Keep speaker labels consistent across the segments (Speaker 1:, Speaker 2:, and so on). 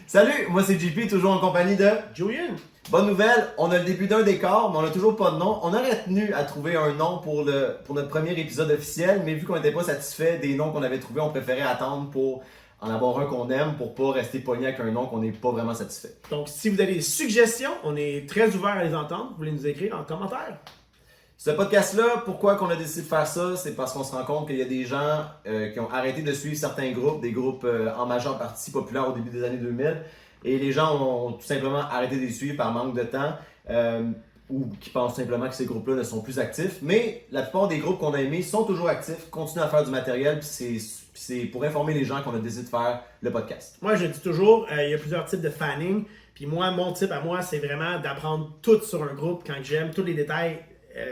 Speaker 1: Salut, moi c'est JP, toujours en compagnie de
Speaker 2: Julian.
Speaker 1: Bonne nouvelle, on a le début d'un décor, mais on n'a toujours pas de nom. On aurait tenu à trouver un nom pour notre premier épisode officiel, mais vu qu'on n'était pas satisfait des noms qu'on avait trouvés, on préférait attendre pour en avoir un qu'on aime, pour pas rester pogné avec un nom qu'on n'est pas vraiment satisfait.
Speaker 2: Donc, si vous avez des suggestions, on est très ouvert à les entendre. Vous voulez nous écrire en commentaire.
Speaker 1: Ce podcast-là, pourquoi qu'on a décidé de faire ça, c'est parce qu'on se rend compte qu'il y a des gens qui ont arrêté de suivre certains groupes, des groupes en majeure partie populaires au début des années 2000, et les gens ont tout simplement arrêté de les suivre par manque de temps, ou qui pensent simplement que ces groupes-là ne sont plus actifs. Mais la plupart des groupes qu'on a aimés sont toujours actifs, continuent à faire du matériel, puis c'est pour informer les gens qu'on a décidé de faire le podcast.
Speaker 2: Moi, je dis toujours, il y a plusieurs types de fanning. Puis moi, mon type à moi, c'est vraiment d'apprendre tout sur un groupe quand j'aime, tous les détails.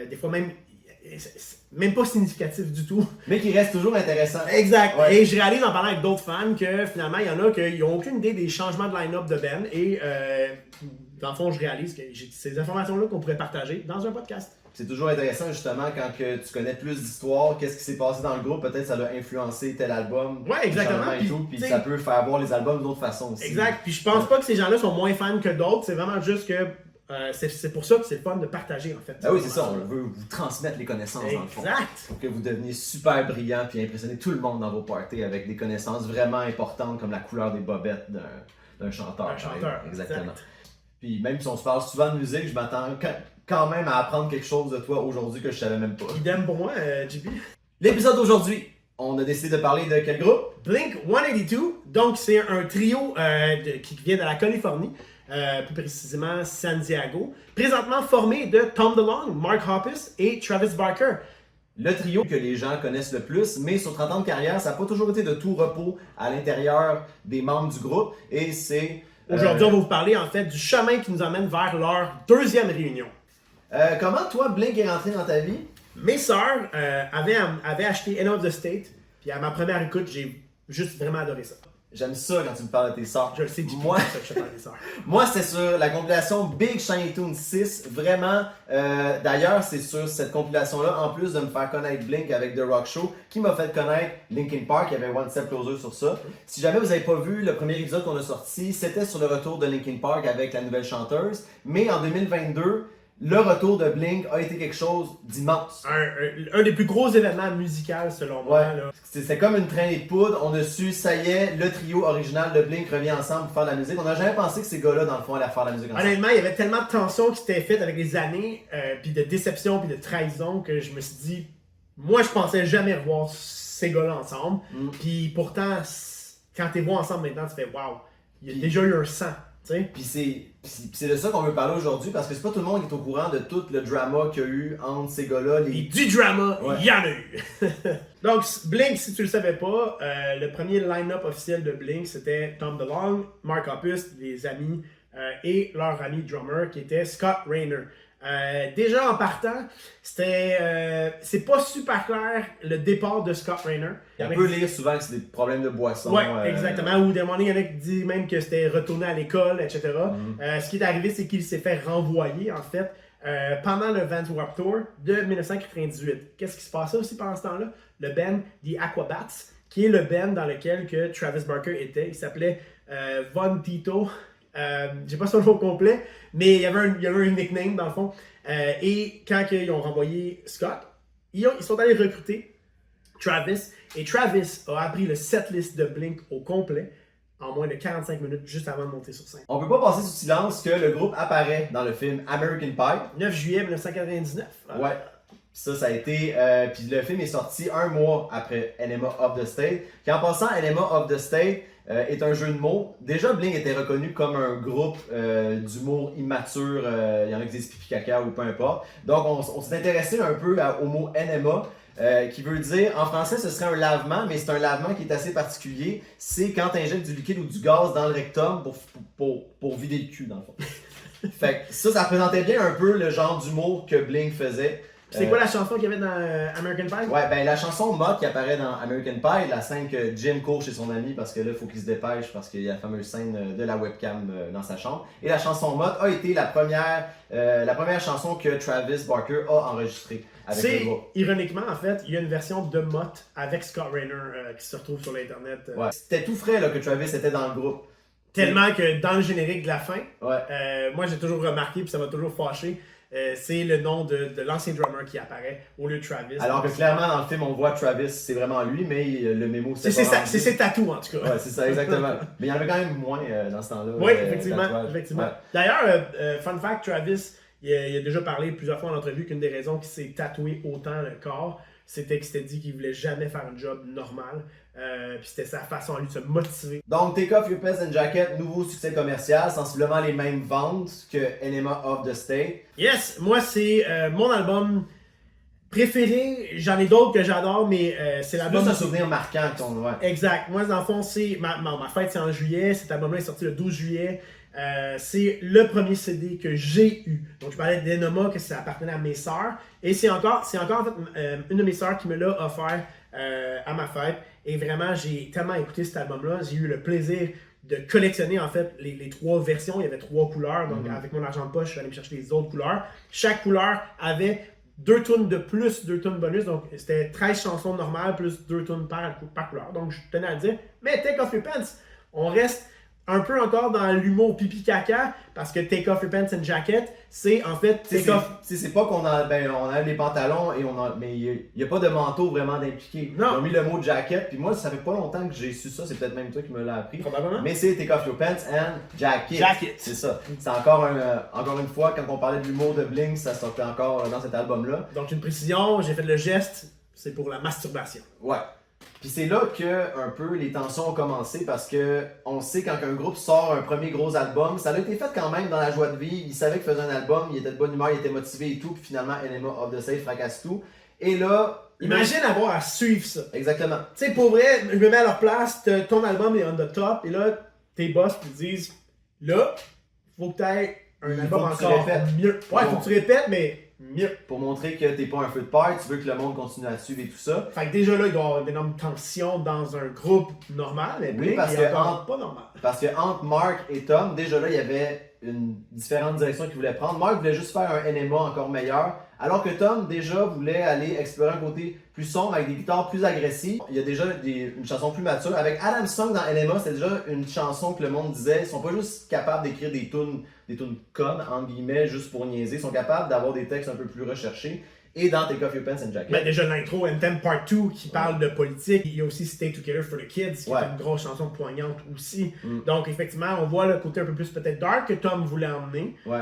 Speaker 2: Des fois même pas significatif du tout.
Speaker 1: Mais qui reste toujours intéressant.
Speaker 2: Exact.
Speaker 1: Ouais.
Speaker 2: Et je réalise en parlant avec d'autres fans que finalement, il y en a qui n'ont aucune idée des changements de line-up de Ben. Et dans le fond, je réalise que j'ai ces informations-là qu'on pourrait partager dans un podcast.
Speaker 1: C'est toujours intéressant justement quand que tu connais plus d'histoire, qu'est-ce qui s'est passé dans le groupe, peut-être ça l'a influencé tel album.
Speaker 2: Ouais, exactement.
Speaker 1: Et tout, puis ça peut faire voir les albums d'une autre façon aussi.
Speaker 2: Exact. Puis je pense pas que ces gens-là sont moins fans que d'autres. C'est vraiment juste que c'est pour ça que c'est le fun de partager en fait.
Speaker 1: Ah oui, c'est ça, on veut vous transmettre les connaissances dans le fond.
Speaker 2: Exact.
Speaker 1: Pour que vous deveniez super brillant puis impressionner tout le monde dans vos parties avec des connaissances vraiment importantes comme la couleur des bobettes d'un chanteur.
Speaker 2: Un chanteur,
Speaker 1: exactement.
Speaker 2: exact.
Speaker 1: Puis même si on se parle souvent de musique, je m'attends quand même à apprendre quelque chose de toi aujourd'hui que je savais même pas.
Speaker 2: Idem pour moi, JB.
Speaker 1: L'épisode d'aujourd'hui, on a décidé de parler de quel groupe?
Speaker 2: Blink 182, donc c'est un trio qui vient de la Californie, plus précisément San Diego, présentement formé de Tom DeLonge, Mark Hoppus et Travis Barker.
Speaker 1: Le trio que les gens connaissent le plus, mais sur 30 ans de carrière, ça n'a pas toujours été de tout repos à l'intérieur des membres du groupe, et c'est...
Speaker 2: Aujourd'hui, on va vous parler en fait du chemin qui nous amène vers leur deuxième réunion.
Speaker 1: Comment toi, Blink est rentré dans ta vie?
Speaker 2: Mes sœurs avaient acheté End of the State, puis à ma première écoute, j'ai juste vraiment adoré ça.
Speaker 1: J'aime ça quand tu me parles de tes sœurs.
Speaker 2: Je le sais, JP,
Speaker 1: Moi,
Speaker 2: c'est ça que je te parle des sœurs.
Speaker 1: moi c'est sur la compilation Big Shiny Tunes 6. Vraiment, d'ailleurs, c'est sur cette compilation-là, en plus de me faire connaître Blink avec The Rock Show, qui m'a fait connaître Linkin Park. Il y avait One Step Closer sur ça. Si jamais vous n'avez pas vu le premier épisode qu'on a sorti, c'était sur le retour de Linkin Park avec la nouvelle chanteuse. Mais en 2022, le retour de Blink a été quelque chose d'immense.
Speaker 2: Un des plus gros événements musicaux selon moi.
Speaker 1: Ouais.
Speaker 2: Là.
Speaker 1: C'est comme une traînée de poudre. On a su, ça y est, le trio original de Blink revient ensemble pour faire de la musique. On n'a jamais pensé que ces gars-là, dans le fond, allaient faire de la musique ensemble.
Speaker 2: Honnêtement, il y avait tellement de tensions qui s'étaient faites avec les années, puis de déception, puis de trahison, que je me suis dit, moi je pensais jamais revoir ces gars-là ensemble. Puis pourtant, quand tu les vois ensemble maintenant, tu fais waouh, il y a déjà eu un sang.
Speaker 1: Puis c'est de ça qu'on veut parler aujourd'hui parce que c'est pas tout le monde qui est au courant de tout le drama qu'il y a eu entre ces gars-là.
Speaker 2: Et du drama, il y en a eu. Donc, Blink, si tu le savais pas, le premier line-up officiel de Blink, c'était Tom DeLonge, Mark Hoppus, les amis, et leur ami drummer qui était Scott Raynor. Déjà en partant, c'est pas super clair le départ de Scott Raynor.
Speaker 1: On peut lire souvent que c'est des problèmes de boisson.
Speaker 2: Ouais, exactement. Ou des moments, il y en a qui disent même que c'était retourné à l'école, etc. Ce qui est arrivé, c'est qu'il s'est fait renvoyer, en fait, pendant le Vans Warped Tour de 1998. Qu'est-ce qui se passait aussi pendant ce temps-là? Le band The Aquabats, qui est le band dans lequel que Travis Barker était. Il s'appelait Von Tito. J'ai pas son nom complet, mais il y avait un nickname dans le fond. Et quand ils ont renvoyé Scott, ils sont allés recruter Travis. Et Travis a appris le setlist de Blink au complet en moins de 45 minutes juste avant de monter sur scène.
Speaker 1: On peut pas passer sous silence que le groupe apparaît dans le film American Pie.
Speaker 2: 9 juillet 1999.
Speaker 1: Ouais. Ça a été... puis le film est sorti un mois après Enema of the State. Puis en passant, Enema of the State est un jeu de mots. Déjà, Blink était reconnu comme un groupe d'humour immature. Il y en a qui disent pipi caca ou peu importe. Donc, on s'est intéressé un peu au mot Enema. Qui veut dire, en français ce serait un lavement, mais c'est un lavement qui est assez particulier. C'est quand tu injectes du liquide ou du gaz dans le rectum pour vider le cul, dans le fond. Fait que ça représentait bien un peu le genre d'humour que Blink faisait.
Speaker 2: C'est quoi la chanson qu'il y avait dans American Pie?
Speaker 1: Ouais, ben la chanson Mott qui apparaît dans American Pie, la scène que Jim court chez son ami parce que là, il faut qu'il se dépêche parce qu'il y a la fameuse scène de la webcam dans sa chambre. Et la chanson Mott a été la première chanson que Travis Barker a enregistrée avec le groupe.
Speaker 2: Ironiquement, en fait, il y a une version de Mott avec Scott Raynor qui se retrouve sur l'internet.
Speaker 1: Ouais. C'était tout frais là, que Travis était dans le groupe.
Speaker 2: Tellement que dans le générique de la fin,
Speaker 1: Ouais.
Speaker 2: moi j'ai toujours remarqué, puis ça m'a toujours fâché, c'est le nom de l'ancien drummer qui apparaît au lieu de Travis.
Speaker 1: Alors que clairement, dans le film, on voit Travis, c'est vraiment lui, mais le mémo,
Speaker 2: c'est ses tatous en tout cas.
Speaker 1: Ouais, c'est ça, exactement. Mais il y en avait quand même moins dans ce temps-là.
Speaker 2: Oui, effectivement.
Speaker 1: Ouais.
Speaker 2: D'ailleurs, fun fact, Travis, il a déjà parlé plusieurs fois en entrevue qu'une des raisons qu'il s'est tatoué autant le corps, c'était qu'il s'était dit qu'il voulait jamais faire un job normal. Puis c'était sa façon à lui de se motiver.
Speaker 1: Donc, Take Off Your Pants and Jacket, nouveau succès commercial, sensiblement les mêmes ventes que Enema of the State.
Speaker 2: Yes, moi c'est mon album préféré. J'en ai d'autres que j'adore, mais c'est l'album.
Speaker 1: Plus un souvenir marquant que ton. Ouais.
Speaker 2: Exact. Moi, dans le fond, c'est ma fête, c'est en juillet. Cet album-là est sorti le 12 juillet. C'est le premier CD que j'ai eu. Donc, je parlais d'Enema, que ça appartenait à mes sœurs. Et c'est encore en fait une de mes sœurs qui me l'a offert à ma fête. Et vraiment, j'ai tellement écouté cet album-là. J'ai eu le plaisir de collectionner en fait les trois versions. Il y avait trois couleurs. Donc, avec mon argent de poche, je suis allé me chercher les autres couleurs. Chaque couleur avait 2 tunes de plus, 2 tunes bonus. Donc, c'était 13 chansons normales plus 2 tunes par couleur. Donc, je tenais à le dire. Mais Take Off Your Pants, on reste un peu encore dans l'humour pipi caca parce que Take Off Your Pants and Jacket, c'est en fait
Speaker 1: c'est pas qu'on a on enlève les pantalons et mais il y a pas de manteau vraiment d'impliqué.
Speaker 2: Non.
Speaker 1: Ils ont mis le mot jacket, puis moi ça fait pas longtemps que j'ai su ça, c'est peut-être même toi qui me l'as appris.
Speaker 2: Probablement.
Speaker 1: Mais c'est Take Off Your Pants and Jacket. C'est ça. C'est encore une fois quand on parlait de l'humour de Blink, ça sortait encore dans cet album là.
Speaker 2: Donc une précision, j'ai fait le geste, c'est pour la masturbation.
Speaker 1: Ouais. Puis c'est là que un peu les tensions ont commencé parce que on sait quand un groupe sort un premier gros album, ça a été fait quand même dans la joie de vivre. Il savait qu'il faisait un album, il était de bonne humeur, il était motivé et tout. Puis finalement, Enema of the State fracasse tout. Et là,
Speaker 2: imagine avoir à suivre ça.
Speaker 1: Exactement.
Speaker 2: Tu sais, pour vrai, je me mets à leur place, ton album est on the top, et là, tes boss te disent, là, faut que tu aies un album encore mieux. Ouais, faut que tu répètes, mais mieux.
Speaker 1: Pour montrer que t'es pas un feu de paille, tu veux que le monde continue à suivre et tout ça.
Speaker 2: Fait que déjà là, il doit y avoir d'énormes tensions dans un groupe normal, mais
Speaker 1: oui, parce que
Speaker 2: pas normal.
Speaker 1: Parce que entre Mark et Tom, déjà là, il y avait une différente direction qu'il voulait prendre. Mark voulait juste faire un NMA encore meilleur, alors que Tom déjà voulait aller explorer un côté plus sombre avec des guitares plus agressives. Il y a déjà une chanson plus mature. Avec Adam Song dans NMA, c'est déjà une chanson que le monde disait, ils sont pas juste capables d'écrire des tunes connes, entre guillemets, juste pour niaiser. Ils sont capables d'avoir des textes un peu plus recherchés. Et dans Take Off Your Pants and Jacket.
Speaker 2: Ben déjà l'intro Anthem Part 2 qui parle de politique. Il y a aussi Stay Together for the Kids qui est une grosse chanson poignante aussi. Donc effectivement, on voit le côté un peu plus peut-être dark que Tom voulait emmener.
Speaker 1: Ouais.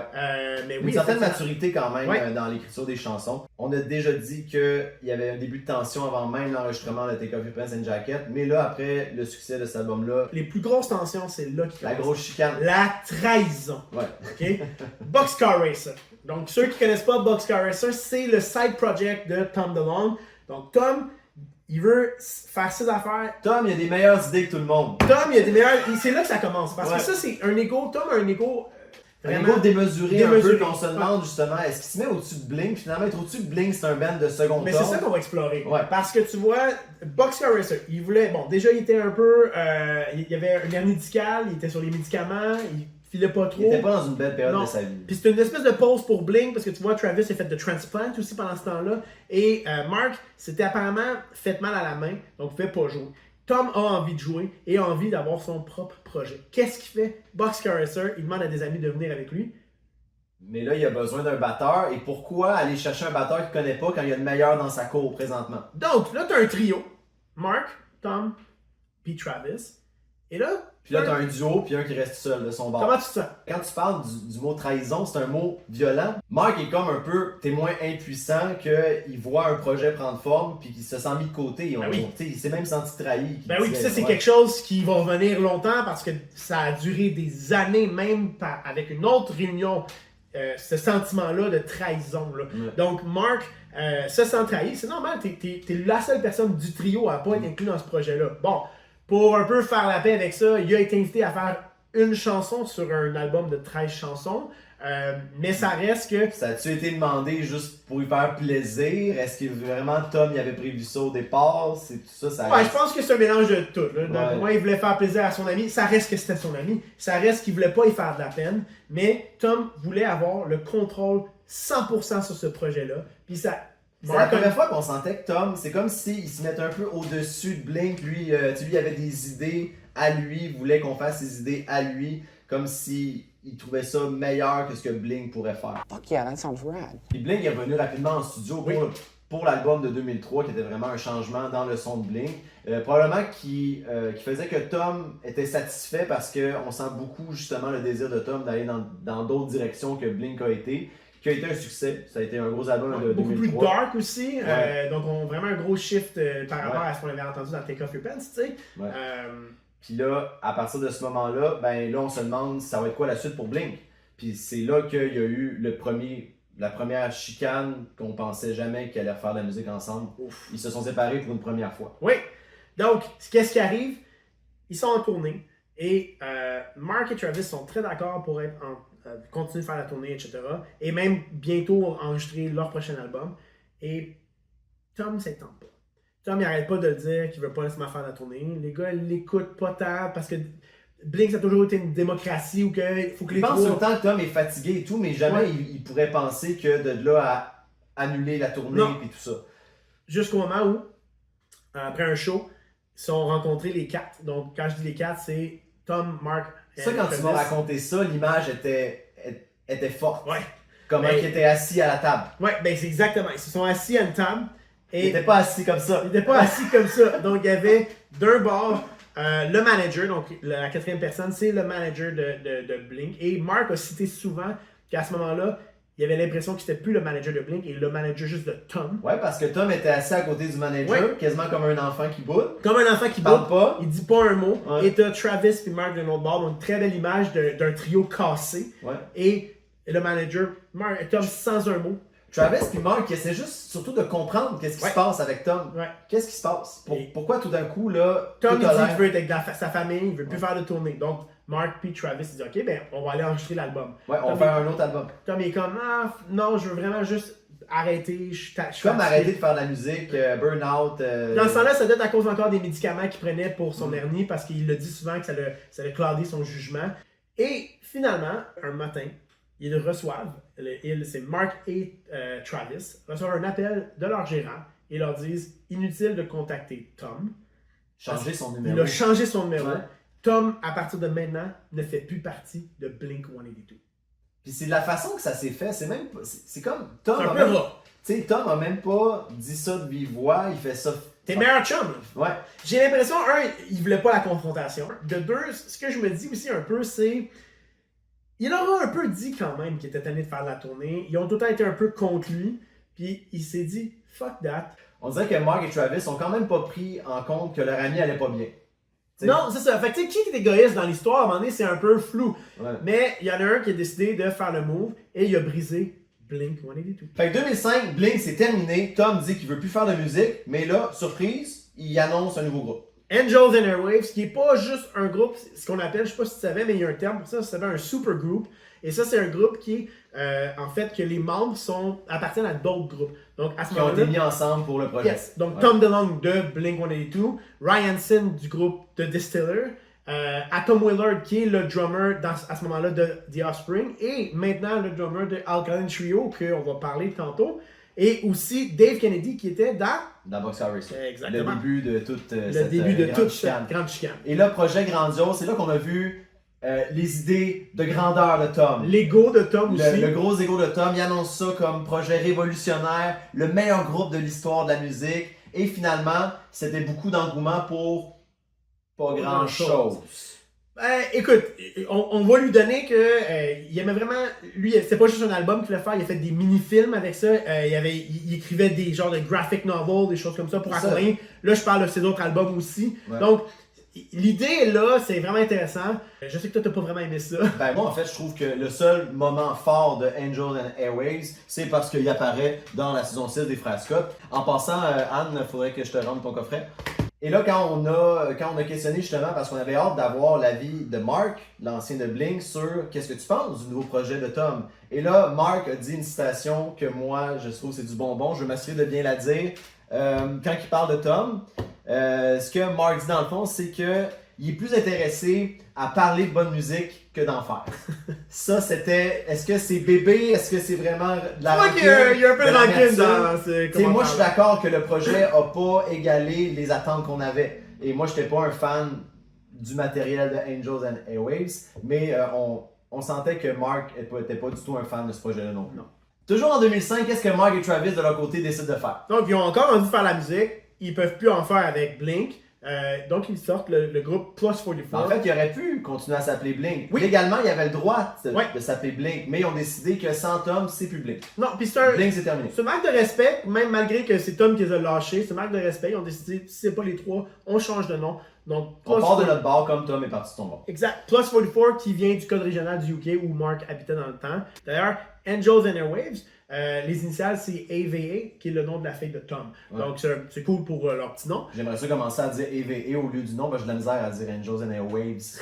Speaker 2: Mais oui,
Speaker 1: une certaine maturité quand même dans l'écriture des chansons. On a déjà dit qu'il y avait un début de tension avant même l'enregistrement de Take Off Your Pants and Jacket. Mais là, après le succès de cet album-là...
Speaker 2: Les plus grosses tensions, c'est là qu'il
Speaker 1: La grosse chicane.
Speaker 2: La trahison.
Speaker 1: Ouais.
Speaker 2: OK? Boxcar Racer. Donc, ceux qui connaissent pas Boxcar Racer, c'est le side project de Tom DeLonge. Donc, Tom, il veut faire ses affaires.
Speaker 1: Tom, il a des meilleures idées que tout le monde.
Speaker 2: Tom, il a des meilleures... C'est là que ça commence. Parce que ça, c'est un ego. Tom a un ego...
Speaker 1: Un ego démesuré un peu, qu'on se demande justement, est-ce qu'il se met au-dessus de Blink? Finalement, être au-dessus de Blink, c'est un band de second
Speaker 2: Mais
Speaker 1: ordre.
Speaker 2: c'est ça qu'on va explorer.
Speaker 1: Ouais.
Speaker 2: Parce que tu vois, Boxcar Racer, il voulait... Bon, déjà, il était un peu... il avait un hernie discale, il était sur les médicaments, il filait pas trop.
Speaker 1: Il était pas dans une belle période de sa vie.
Speaker 2: Puis c'était une espèce de pause pour Blink, parce que tu vois, Travis a fait de transplant aussi pendant ce temps-là. Et Mark s'était apparemment fait mal à la main, donc il ne pouvait pas jouer. Tom a envie de jouer et a envie d'avoir son propre projet. Qu'est-ce qu'il fait? Boxcar Racer, il demande à des amis de venir avec lui.
Speaker 1: Mais là, il a besoin d'un batteur. Et pourquoi aller chercher un batteur qu'il ne connaît pas quand il y a le meilleur dans sa cour présentement?
Speaker 2: Donc, là, tu as un trio. Mark, Tom, puis Travis. Et là...
Speaker 1: Puis là, tu as un duo, puis un qui reste seul de son bord.
Speaker 2: Comment tu te sens?
Speaker 1: Quand tu parles du mot trahison, c'est un mot violent. Mark est comme un peu témoin impuissant qu'il voit un projet prendre forme, puis qu'il se sent mis de côté. Il s'est même senti trahi.
Speaker 2: Ben oui, puis ça, c'est quelque chose qui va revenir longtemps parce que ça a duré des années, même avec une autre réunion. Ce sentiment-là de trahison-là. Donc, Mark se sent trahi. C'est normal, t'es la seule personne du trio à pas être inclus dans ce projet-là. Bon, pour un peu faire la paix avec ça, il a été invité à faire une chanson sur un album de 13 chansons. Mais ça reste que...
Speaker 1: Ça a-tu été demandé juste pour lui faire plaisir? Est-ce que vraiment Tom il avait prévu ça au départ? C'est tout ça,
Speaker 2: Ouais, je pense que c'est un mélange de tout. Pour moi, il voulait faire plaisir à son ami. Ça reste que c'était son ami. Ça reste qu'il voulait pas y faire de la peine. Mais Tom voulait avoir le contrôle 100% sur ce projet-là. Puis ça...
Speaker 1: C'est la première fois qu'on sentait que Tom, c'est comme s'il se mettait un peu au-dessus de Blink. Lui, il avait des idées à lui, voulait qu'on fasse ses idées à lui, comme si il trouvait ça meilleur que ce que Blink pourrait faire.
Speaker 3: Fuck yeah, that sounds rad.
Speaker 1: Puis Blink est revenu rapidement en studio pour l'album de 2003, qui était vraiment un changement dans le son de Blink. Probablement qui faisait que Tom était satisfait parce qu'on sent beaucoup justement le désir de Tom d'aller dans d'autres directions que Blink a été, qui a été un succès. Ça a été un gros album de 2003.
Speaker 2: Beaucoup plus dark aussi,
Speaker 1: Ouais.
Speaker 2: donc on vraiment un gros shift par rapport à ce qu'on avait entendu dans Take Off Your Pants, tu sais.
Speaker 1: Ouais. Puis là, à partir de ce moment-là, ben là, on se demande ça va être quoi la suite pour Blink. Puis c'est là qu'il y a eu la première chicane qu'on pensait jamais qu'ils allaient refaire de la musique ensemble.
Speaker 2: Ouf.
Speaker 1: Ils se sont séparés pour une première fois.
Speaker 2: Oui. Donc, qu'est-ce qui arrive? Ils sont en tournée et Mark et Travis sont très d'accord pour continuer de faire la tournée, etc. Et même bientôt enregistrer leur prochain album. Et Tom, ça ne tente pas. Tom, il n'arrête pas de le dire qu'il ne veut pas nécessairement faire la tournée. Les gars, ils l'écoutent pas tant parce que Blink, ça a toujours été une démocratie où il faut que les
Speaker 1: Je pense
Speaker 2: trois...
Speaker 1: tout le temps que Tom est fatigué et tout, mais jamais il pourrait penser que de là à annuler la tournée et tout ça.
Speaker 2: Jusqu'au moment où, après un show, ils se sont rencontrés les quatre. Donc, quand je dis les quatre, c'est Tom, Mark et
Speaker 1: Ça, quand tu m'as raconté ça, l'image était forte.
Speaker 2: Ouais.
Speaker 1: Comment ils étaient assis à la table.
Speaker 2: Ouais, ben c'est exactement. Ils se sont assis à une table.
Speaker 1: Ils n'étaient pas assis comme ça.
Speaker 2: Ils n'étaient pas assis comme ça. Donc, il y avait d'un bord le manager, donc la quatrième personne, c'est le manager de Blink. Et Mark a cité souvent qu'à ce moment-là, il avait l'impression que c'était plus le manager de Blink et le manager juste de Tom.
Speaker 1: Ouais, parce que Tom était assis à côté du manager, quasiment comme un enfant qui boude.
Speaker 2: Comme un enfant qui
Speaker 1: parle pas.
Speaker 2: Il dit pas un mot.
Speaker 1: Ouais.
Speaker 2: Et t'as Travis et Mark de l'autre bord, donc une très belle image d'un trio cassé.
Speaker 1: Ouais.
Speaker 2: Et le manager, Tom sans un mot.
Speaker 1: Travis puis Mark qui essaient juste surtout de comprendre qu'est-ce qui se passe avec Tom.
Speaker 2: Ouais.
Speaker 1: Qu'est-ce qui se passe?
Speaker 2: Et
Speaker 1: Pourquoi tout d'un coup, là,
Speaker 2: Tom
Speaker 1: tout
Speaker 2: il
Speaker 1: a
Speaker 2: dit
Speaker 1: l'air-
Speaker 2: qu'il veut être avec sa famille, il veut plus faire de tournée. Donc Mark puis Travis il dit ok, ben on va aller enregistrer l'album.
Speaker 1: Ouais, on
Speaker 2: Tom,
Speaker 1: va faire un autre album.
Speaker 2: Tom il est comme non, je veux vraiment juste arrêter. Je suis
Speaker 1: Comme
Speaker 2: fatigué.
Speaker 1: arrêter de faire de la musique, burn-out.
Speaker 2: Dans ce temps-là, ça doit être à cause encore des médicaments qu'il prenait pour son hernie parce qu'il le dit souvent que ça l'a cloudé son jugement. Et finalement, un matin, ils reçoivent, c'est Mark et Travis, reçoivent un appel de leur gérant et leur disent inutile de contacter Tom.
Speaker 1: Changer son
Speaker 2: Il
Speaker 1: numéro.
Speaker 2: a changé son numéro.
Speaker 1: Ouais.
Speaker 2: Tom, à partir de maintenant, ne fait plus partie de Blink-182.
Speaker 1: Puis c'est de la façon que ça s'est fait. C'est même c'est comme Tom.
Speaker 2: C'est un
Speaker 1: a
Speaker 2: peu
Speaker 1: même-
Speaker 2: rat.
Speaker 1: Tu sais, Tom a même pas dit ça de vive voix. Il fait ça.
Speaker 2: T'es meilleur chum.
Speaker 1: Ouais.
Speaker 2: J'ai l'impression, il voulait pas la confrontation. De deux, ce que je me dis aussi un peu, c'est. Il leur a un peu dit quand même qu'il était tanné de faire la tournée. Ils ont tout le temps été un peu contre lui. Puis il s'est dit, fuck that.
Speaker 1: On dirait que Mark et Travis ont quand même pas pris en compte que leur ami allait pas bien. T'sais.
Speaker 2: Non, c'est ça. Fait que tu sais, qui est égoïste dans l'histoire, à un moment donné, c'est un peu flou.
Speaker 1: Ouais.
Speaker 2: Mais il y en a un qui a décidé de faire le move et il a brisé Blink-182.
Speaker 1: Fait que 2005, Blink c'est terminé. Tom dit qu'il veut plus faire de musique, mais là, surprise, il annonce un nouveau groupe.
Speaker 2: Angels and Airwaves, qui est pas juste un groupe, ce qu'on appelle, je sais pas si tu savais, mais il y a un terme pour ça, ça s'appelle un super group. Et ça, c'est un groupe qui, en fait, que les membres appartiennent à d'autres groupes. Donc, à ce
Speaker 1: Qui ont été
Speaker 2: moment-là,
Speaker 1: mis ensemble pour le projet.
Speaker 2: yes. Donc,
Speaker 1: Ouais.
Speaker 2: Tom DeLonge de Blink-182, Ryan Sin du groupe The Distiller, Atom Willard qui est le drummer à ce moment-là de The Offspring, et maintenant le drummer de Alkaline Trio, qu'on va parler tantôt, et aussi Dave Kennedy qui était dans
Speaker 1: Boxcar Racer.
Speaker 2: Exactement.
Speaker 1: Le début de toute
Speaker 2: toute
Speaker 1: chicane.
Speaker 2: cette grande chicane.
Speaker 1: Et là, projet grandiose, c'est là qu'on a vu les idées de grandeur de Tom.
Speaker 2: L'ego de Tom aussi.
Speaker 1: Le gros ego de Tom, il annonce ça comme projet révolutionnaire, le meilleur groupe de l'histoire de la musique. Et finalement, c'était beaucoup d'engouement pour pas grand chose.
Speaker 2: Écoute, on va lui donner que il aimait vraiment. Lui, c'est pas juste un album qu'il voulait faire, il a fait des mini-films avec ça. Il écrivait des genres de graphic novels, des choses comme ça pour
Speaker 1: C'est ça.
Speaker 2: accompagner. Là, je parle de ses autres albums aussi.
Speaker 1: Ouais.
Speaker 2: Donc, l'idée est là, c'est vraiment intéressant. Je sais que toi, t'as pas vraiment aimé ça.
Speaker 1: Ben moi, en fait, je trouve que le seul moment fort de Angels and Airwaves, c'est parce qu'il apparaît dans la saison 6 des Frères Scott. En passant, Anne, il faudrait que je te rende ton coffret. Et là, quand on a questionné justement, parce qu'on avait hâte d'avoir l'avis de Mark, l'ancien de Blink, sur qu'est-ce que tu penses du nouveau projet de Tom. Et là, Mark a dit une citation que moi, je trouve c'est du bonbon, je veux m'assurer de bien la dire. Quand il parle de Tom, ce que Mark dit dans le fond, c'est que il est plus intéressé à parler de bonne musique que d'en faire. Ça, c'était... Est-ce que c'est bébé? Est-ce que c'est vraiment de la
Speaker 2: Je crois qu'il y a un peu de rancune dans ce
Speaker 1: T'sais, moi, je suis
Speaker 2: commentaire.
Speaker 1: d'accord que le projet a pas égalé les attentes qu'on avait. Et moi, j'étais pas un fan du matériel de Angels and Airwaves, mais on sentait que Mark n'était pas du tout un fan de ce projet-là non plus.
Speaker 2: Non.
Speaker 1: Toujours en 2005, qu'est-ce que Mark et Travis de leur côté décident de faire?
Speaker 2: Donc, ils ont encore envie de faire la musique. Ils peuvent plus en faire avec Blink. Donc, ils sortent le groupe Plus 44.
Speaker 1: En fait, ils auraient pu continuer à s'appeler Blink.
Speaker 2: Oui.
Speaker 1: Légalement, il y avait le droit
Speaker 2: Ouais.
Speaker 1: de s'appeler Blink, mais ils ont décidé que sans Tom, c'est plus Blink.
Speaker 2: Non, puis c'est un
Speaker 1: Blink, c'est terminé.
Speaker 2: marque de respect, même malgré que c'est Tom qui les a lâchés. C'est un marque de respect. Ils ont décidé, si c'est pas les trois, on change de nom. Donc,
Speaker 1: On part de notre bord comme Tom est parti de son bord.
Speaker 2: Exact. Plus 44 qui vient du code régional du UK où Mark habitait dans le temps. D'ailleurs, Angels and Airwaves, les initiales c'est AVA qui est le nom de la fille de Tom.
Speaker 1: Ouais.
Speaker 2: Donc c'est cool pour leur petit nom.
Speaker 1: J'aimerais ça commencer à dire AVA au lieu du nom, parce que j'ai de la misère à dire Angels and Airwaves.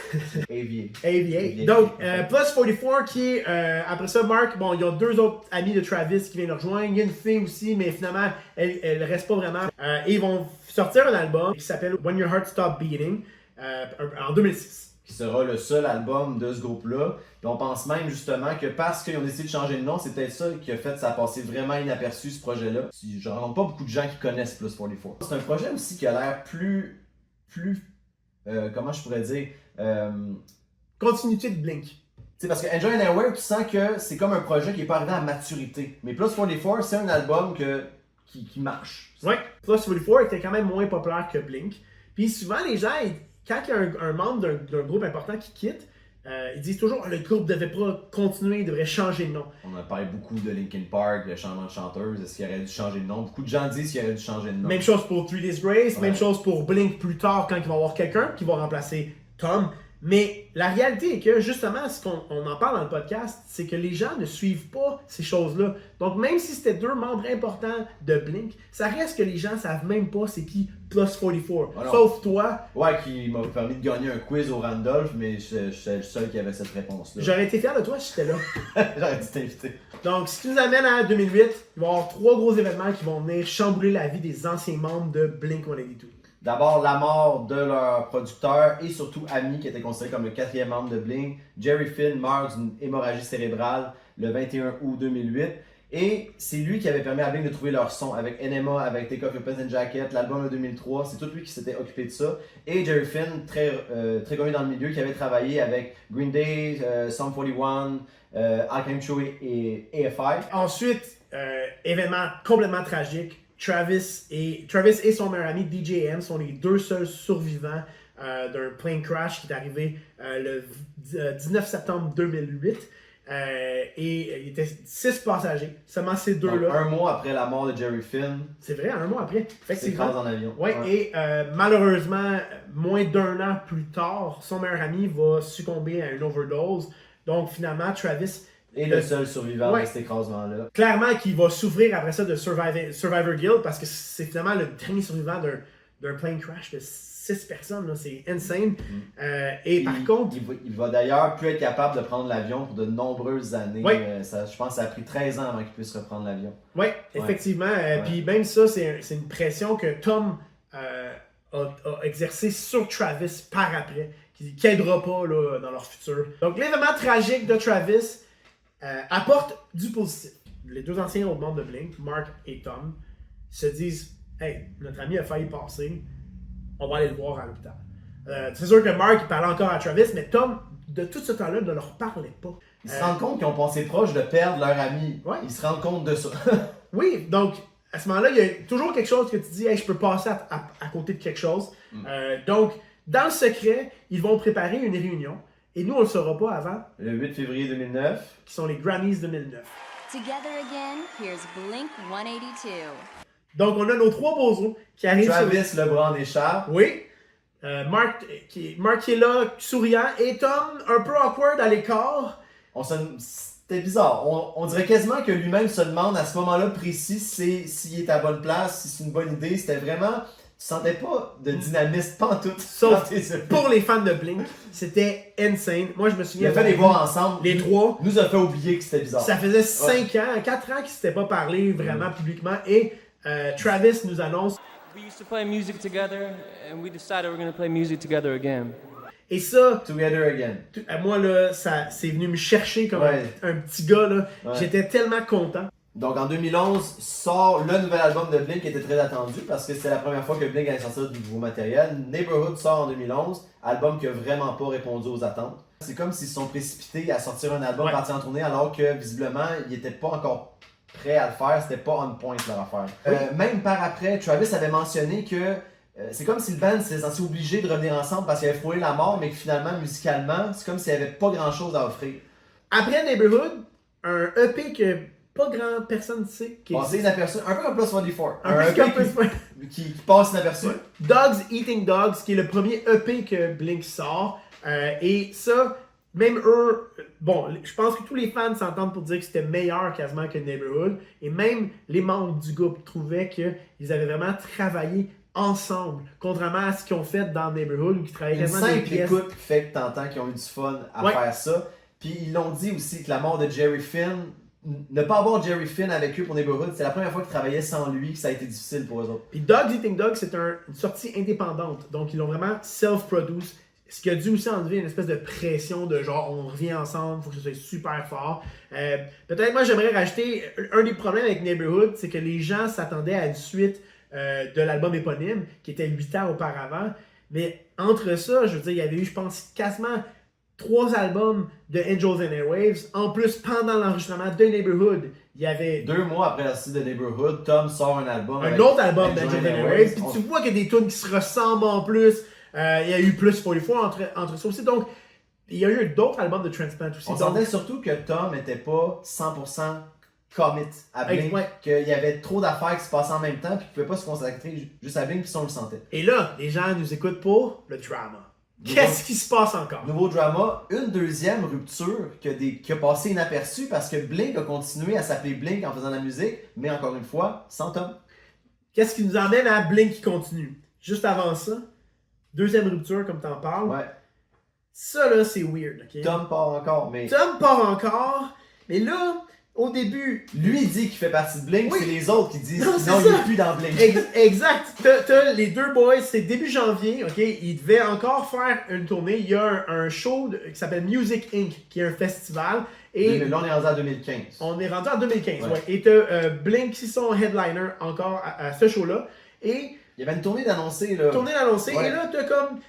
Speaker 1: AVA.
Speaker 2: AVA. Donc, Plus 44 qui est, après ça, Mark, bon, il y a deux autres amis de Travis qui viennent le rejoindre. Il y a une fille aussi, mais finalement, elle reste pas vraiment. Et ils vont sortir un album qui s'appelle When Your Heart Stops Beating en 2006.
Speaker 1: Qui sera le seul album de ce groupe-là. Et on pense même justement que parce qu'ils ont décidé de changer de nom, c'est peut-être ça qui a fait que ça a passé vraiment inaperçu ce projet-là. Je rencontre pas beaucoup de gens qui connaissent Plus 44. C'est un projet aussi qui a l'air plus comment je pourrais dire,
Speaker 2: Continuité de Blink.
Speaker 1: sais, parce que Enjoy and Aware, tu sens que c'est comme un projet qui n'est pas arrivé à maturité. Mais Plus 44, c'est un album qui marche.
Speaker 2: Ouais, Plus 44 était quand même moins populaire que Blink. Puis souvent, les gens, quand il y a un membre d'un groupe important qui quitte, ils disent toujours le groupe ne devait pas continuer, il devrait changer de nom.
Speaker 1: On a parlé beaucoup de Linkin Park, le changement de chanteuse, est-ce qu'il aurait dû changer de nom? Beaucoup de gens disent qu'il aurait dû changer de nom.
Speaker 2: Même chose pour 3 Days Grace,
Speaker 1: Ouais.
Speaker 2: même chose pour Blink plus tard quand il va y avoir quelqu'un qui va remplacer Tom. Mais la réalité est que justement, ce qu'on en parle dans le podcast, c'est que les gens ne suivent pas ces choses-là. Donc même si c'était deux membres importants de Blink, ça reste que les gens savent même pas c'est qui Plus 44.
Speaker 1: Alors,
Speaker 2: Sauf toi.
Speaker 1: Ouais, qui m'a permis de gagner un quiz au Randolph, mais je suis le seul qui avait cette réponse-là.
Speaker 2: J'aurais été fier de toi si j'étais là.
Speaker 1: J'aurais dû t'inviter.
Speaker 2: Donc, si tu nous amènes à 2008, il va y avoir 3 gros événements qui vont venir chambouler la vie des anciens membres de Blink-182.
Speaker 1: D'abord, la mort de leur producteur et surtout ami, qui était considéré comme le 4e membre de Blink. Jerry Finn meurt d'une hémorragie cérébrale le 21 août 2008. Et c'est lui qui avait permis à Blink de trouver leur son avec Enema, avec Take Off Your Pants and Jacket, l'album de 2003. C'est tout lui qui s'était occupé de ça. Et Jerry Finn, très connu dans le milieu, qui avait travaillé avec Green Day, Sum 41, Alchemy Show et AFI.
Speaker 2: Ensuite, événement complètement tragique. Travis et son meilleur ami DJ M sont les deux seuls survivants d'un plane crash qui est arrivé le 19 septembre 2008. Et il était 6 passagers, seulement ces deux-là.
Speaker 1: Donc, un mois après la mort de Jerry Finn,
Speaker 2: C'est vrai, un mois après.
Speaker 1: c'est
Speaker 2: Effectivement.
Speaker 1: en avion.
Speaker 2: Ouais, et malheureusement, moins d'1 an plus tard, son meilleur ami va succomber à une overdose. Donc finalement, Travis,
Speaker 1: Et le seul survivant
Speaker 2: Ouais.
Speaker 1: de cet écrasement-là.
Speaker 2: clairement qu'il va souffrir après ça de Survivor Guild parce que c'est finalement le dernier survivant d'un plane crash de 6 personnes. Là. C'est insane. Et par contre,
Speaker 1: Il va d'ailleurs plus être capable de prendre l'avion pour de nombreuses années.
Speaker 2: Ouais.
Speaker 1: Je pense que ça a pris 13 ans avant qu'il puisse reprendre l'avion.
Speaker 2: ouais, effectivement.
Speaker 1: Ouais.
Speaker 2: Puis même ça, c'est une pression que Tom a exercée sur Travis par après, qui n'aidera pas là, dans leur futur. Donc l'événement tragique de Travis apporte du positif. Les deux anciens autres membres de Blink, Mark et Tom, se disent « Hey, notre ami a failli passer, on va aller le voir à l'hôpital. » C'est sûr que Mark il parlait encore à Travis, mais Tom, de tout ce temps-là, ne leur parlait pas.
Speaker 1: Ils se rendent compte qu'ils ont passé proche de perdre leur ami.
Speaker 2: Ouais.
Speaker 1: Ils se rendent compte de ça.
Speaker 2: Oui, donc à ce moment-là, il y a toujours quelque chose que tu dis, hey, je peux passer à côté de quelque chose. Donc, dans le secret, ils vont préparer une réunion. Et nous, on ne le saura pas avant,
Speaker 1: Le 8 février 2009.
Speaker 2: qui sont les Grammys 2009.
Speaker 3: Together again, here's Blink 182.
Speaker 2: Donc, on a nos 3 bozos qui arrivent
Speaker 1: Travis le bras en écharpe.
Speaker 2: Oui. Mark qui est là, souriant. Et Tom, un peu awkward à l'écart.
Speaker 1: C'était bizarre. On dirait quasiment que lui-même se demande à ce moment-là précis s'il est à la bonne place, si c'est une bonne idée. C'était vraiment... Tu sentais pas de dynamisme pantoute.
Speaker 2: Sauf
Speaker 1: quand t'es sur-
Speaker 2: pour les fans de Blink, c'était insane. Moi, je me souviens...
Speaker 1: Le fait de les voir ensemble,
Speaker 2: Les 3.
Speaker 1: nous a fait oublier que c'était bizarre.
Speaker 2: Ça faisait 5 ans, 4 ans qu'ils ne s'étaient pas parlé vraiment publiquement. Et Travis nous annonce.
Speaker 4: We used to play music together, and we decided we're going to play music together again.
Speaker 2: Et ça,
Speaker 1: Together again.
Speaker 2: moi, là, ça c'est venu me chercher comme
Speaker 1: Ouais.
Speaker 2: un petit gars. Là.
Speaker 1: Ouais.
Speaker 2: J'étais tellement content.
Speaker 1: Donc en 2011 sort le nouvel album de Blink qui était très attendu parce que c'était la première fois que Blink allait sortir du nouveau matériel. Neighborhood sort en 2011, album qui a vraiment pas répondu aux attentes. C'est comme s'ils se sont précipités à sortir un album parti en tournée alors que visiblement ils n'étaient pas encore prêts à le faire, c'était pas on point leur affaire. Même par après, Travis avait mentionné que c'est comme si le band s'était senti obligé de revenir ensemble parce qu'il avait frôlé la mort mais que finalement musicalement c'est comme s'il n'y avait pas grand chose à offrir.
Speaker 2: Après Neighborhood, un EP que pas grand personne sait.
Speaker 1: Passer inaperçu, un peu comme Plus 44.
Speaker 2: Un peu comme
Speaker 1: qui passe inaperçu.
Speaker 2: Dogs Eating Dogs, qui est le premier EP que Blink sort. Et ça, même eux, bon, je pense que tous les fans s'entendent pour dire que c'était meilleur quasiment que Neighborhood. Et même les membres du groupe trouvaient qu'ils avaient vraiment travaillé ensemble, contrairement à ce qu'ils ont fait dans Neighborhood, où ils travaillaient
Speaker 1: Une
Speaker 2: quasiment des
Speaker 1: simple
Speaker 2: pièces.
Speaker 1: écoute fait que t'entends qu'ils ont eu du fun à faire ça. Puis ils l'ont dit aussi que la mort de Jerry Finn, ne pas avoir Jerry Finn avec eux pour Neighborhood, c'est la première fois qu'ils travaillaient sans lui, que ça a été difficile pour eux autres.
Speaker 2: Puis Dogs Eating Dogs, c'est une sortie indépendante, donc ils l'ont vraiment self-produce. Ce qui a dû aussi enlever une espèce de pression de genre on revient ensemble, il faut que ce soit super fort. Peut-être moi j'aimerais rajouter un des problèmes avec Neighborhood, c'est que les gens s'attendaient à une suite de l'album éponyme qui était 8 ans auparavant. Mais entre ça, je veux dire, il y avait eu, je pense, quasiment 3 albums de Angels and Airwaves. En plus, pendant l'enregistrement de Neighborhood, il y avait
Speaker 1: 2 mois après la sortie de Neighborhood, Tom sort un album.
Speaker 2: un autre album
Speaker 1: Angels
Speaker 2: d'Angels
Speaker 1: and
Speaker 2: and
Speaker 1: Airwaves.
Speaker 2: Airwaves. Puis tu vois qu'il y a des tunes qui se ressemblent en plus. Il y a eu plus 44 entre ça aussi. Donc, il y a eu d'autres albums de Transplant aussi.
Speaker 1: On
Speaker 2: Donc,
Speaker 1: sentait surtout que Tom n'était pas 100% commit à Blink,
Speaker 2: ouais.
Speaker 1: qu'il y avait trop d'affaires qui se passaient en même temps, puis qu'il ne pouvait pas se consacrer juste à Blink, puis ça on le sentait.
Speaker 2: Et là, les gens nous écoutent pour le drama. Qu'est-ce qui se passe encore?
Speaker 1: Nouveau drama, une deuxième rupture qui a passé inaperçue parce que Blink a continué à s'appeler Blink en faisant de la musique, mais encore une fois, sans Tom.
Speaker 2: Qu'est-ce qui nous emmène à Blink qui continue? Juste avant ça, deuxième rupture, comme t'en parles.
Speaker 1: Ouais.
Speaker 2: Ça, là, c'est weird. Okay?
Speaker 1: Tom part encore, mais
Speaker 2: Tom part encore, mais là, au début...
Speaker 1: lui dit qu'il fait partie de Blink,
Speaker 2: Oui.
Speaker 1: c'est les autres qui disent
Speaker 2: Non,
Speaker 1: non,
Speaker 2: c'est
Speaker 1: il
Speaker 2: ça.
Speaker 1: n'est plus dans Blink.
Speaker 2: Exact. T'as les deux boys, c'est début janvier, ok? Ils devaient encore faire une tournée. Il y a un show qui s'appelle Music Inc., qui est un festival. Et
Speaker 1: Là, on est rendu en 2015.
Speaker 2: on est rendu en 2015,
Speaker 1: Ouais.
Speaker 2: ouais. Et t'as Blink qui sont headliner encore à ce show-là. Et
Speaker 1: Il y avait une tournée d'annoncer, là.
Speaker 2: tournée annoncée.
Speaker 1: Ouais.
Speaker 2: Et là, t'as comme...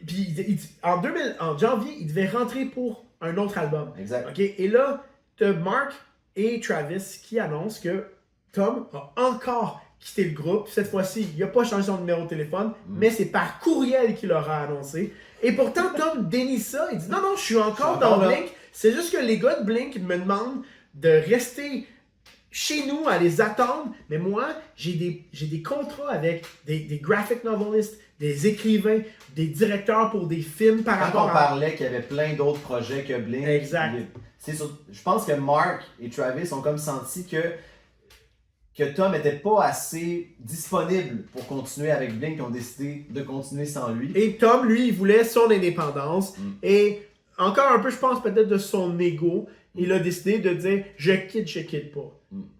Speaker 2: Puis en janvier, ils devaient rentrer pour un autre album.
Speaker 1: Exact.
Speaker 2: Ok? Et là, t'as Mark et Travis qui annoncent que Tom a encore quitté le groupe. Cette fois-ci, il n'a pas changé son numéro de téléphone, mais c'est par courriel qu'il aura annoncé. Et pourtant, Tom dénie ça. Il dit non, je suis encore dans
Speaker 1: encore là.
Speaker 2: Blink. C'est juste que les gars de Blink me demandent de rester chez nous à les attendre. Mais moi, j'ai des contrats avec des graphic novelistes, des écrivains, des directeurs pour des films par
Speaker 1: Quand
Speaker 2: rapport
Speaker 1: on
Speaker 2: à...
Speaker 1: parlait qu'il y avait plein d'autres projets que Blink.
Speaker 2: Exact.
Speaker 1: Je pense que Mark et Travis ont comme senti que Tom n'était pas assez disponible pour continuer avec Blink, ils ont décidé de continuer sans lui.
Speaker 2: Et Tom, lui, il voulait son indépendance. Et encore un peu, je pense, peut-être de son ego, il a décidé de dire « je quitte pas ».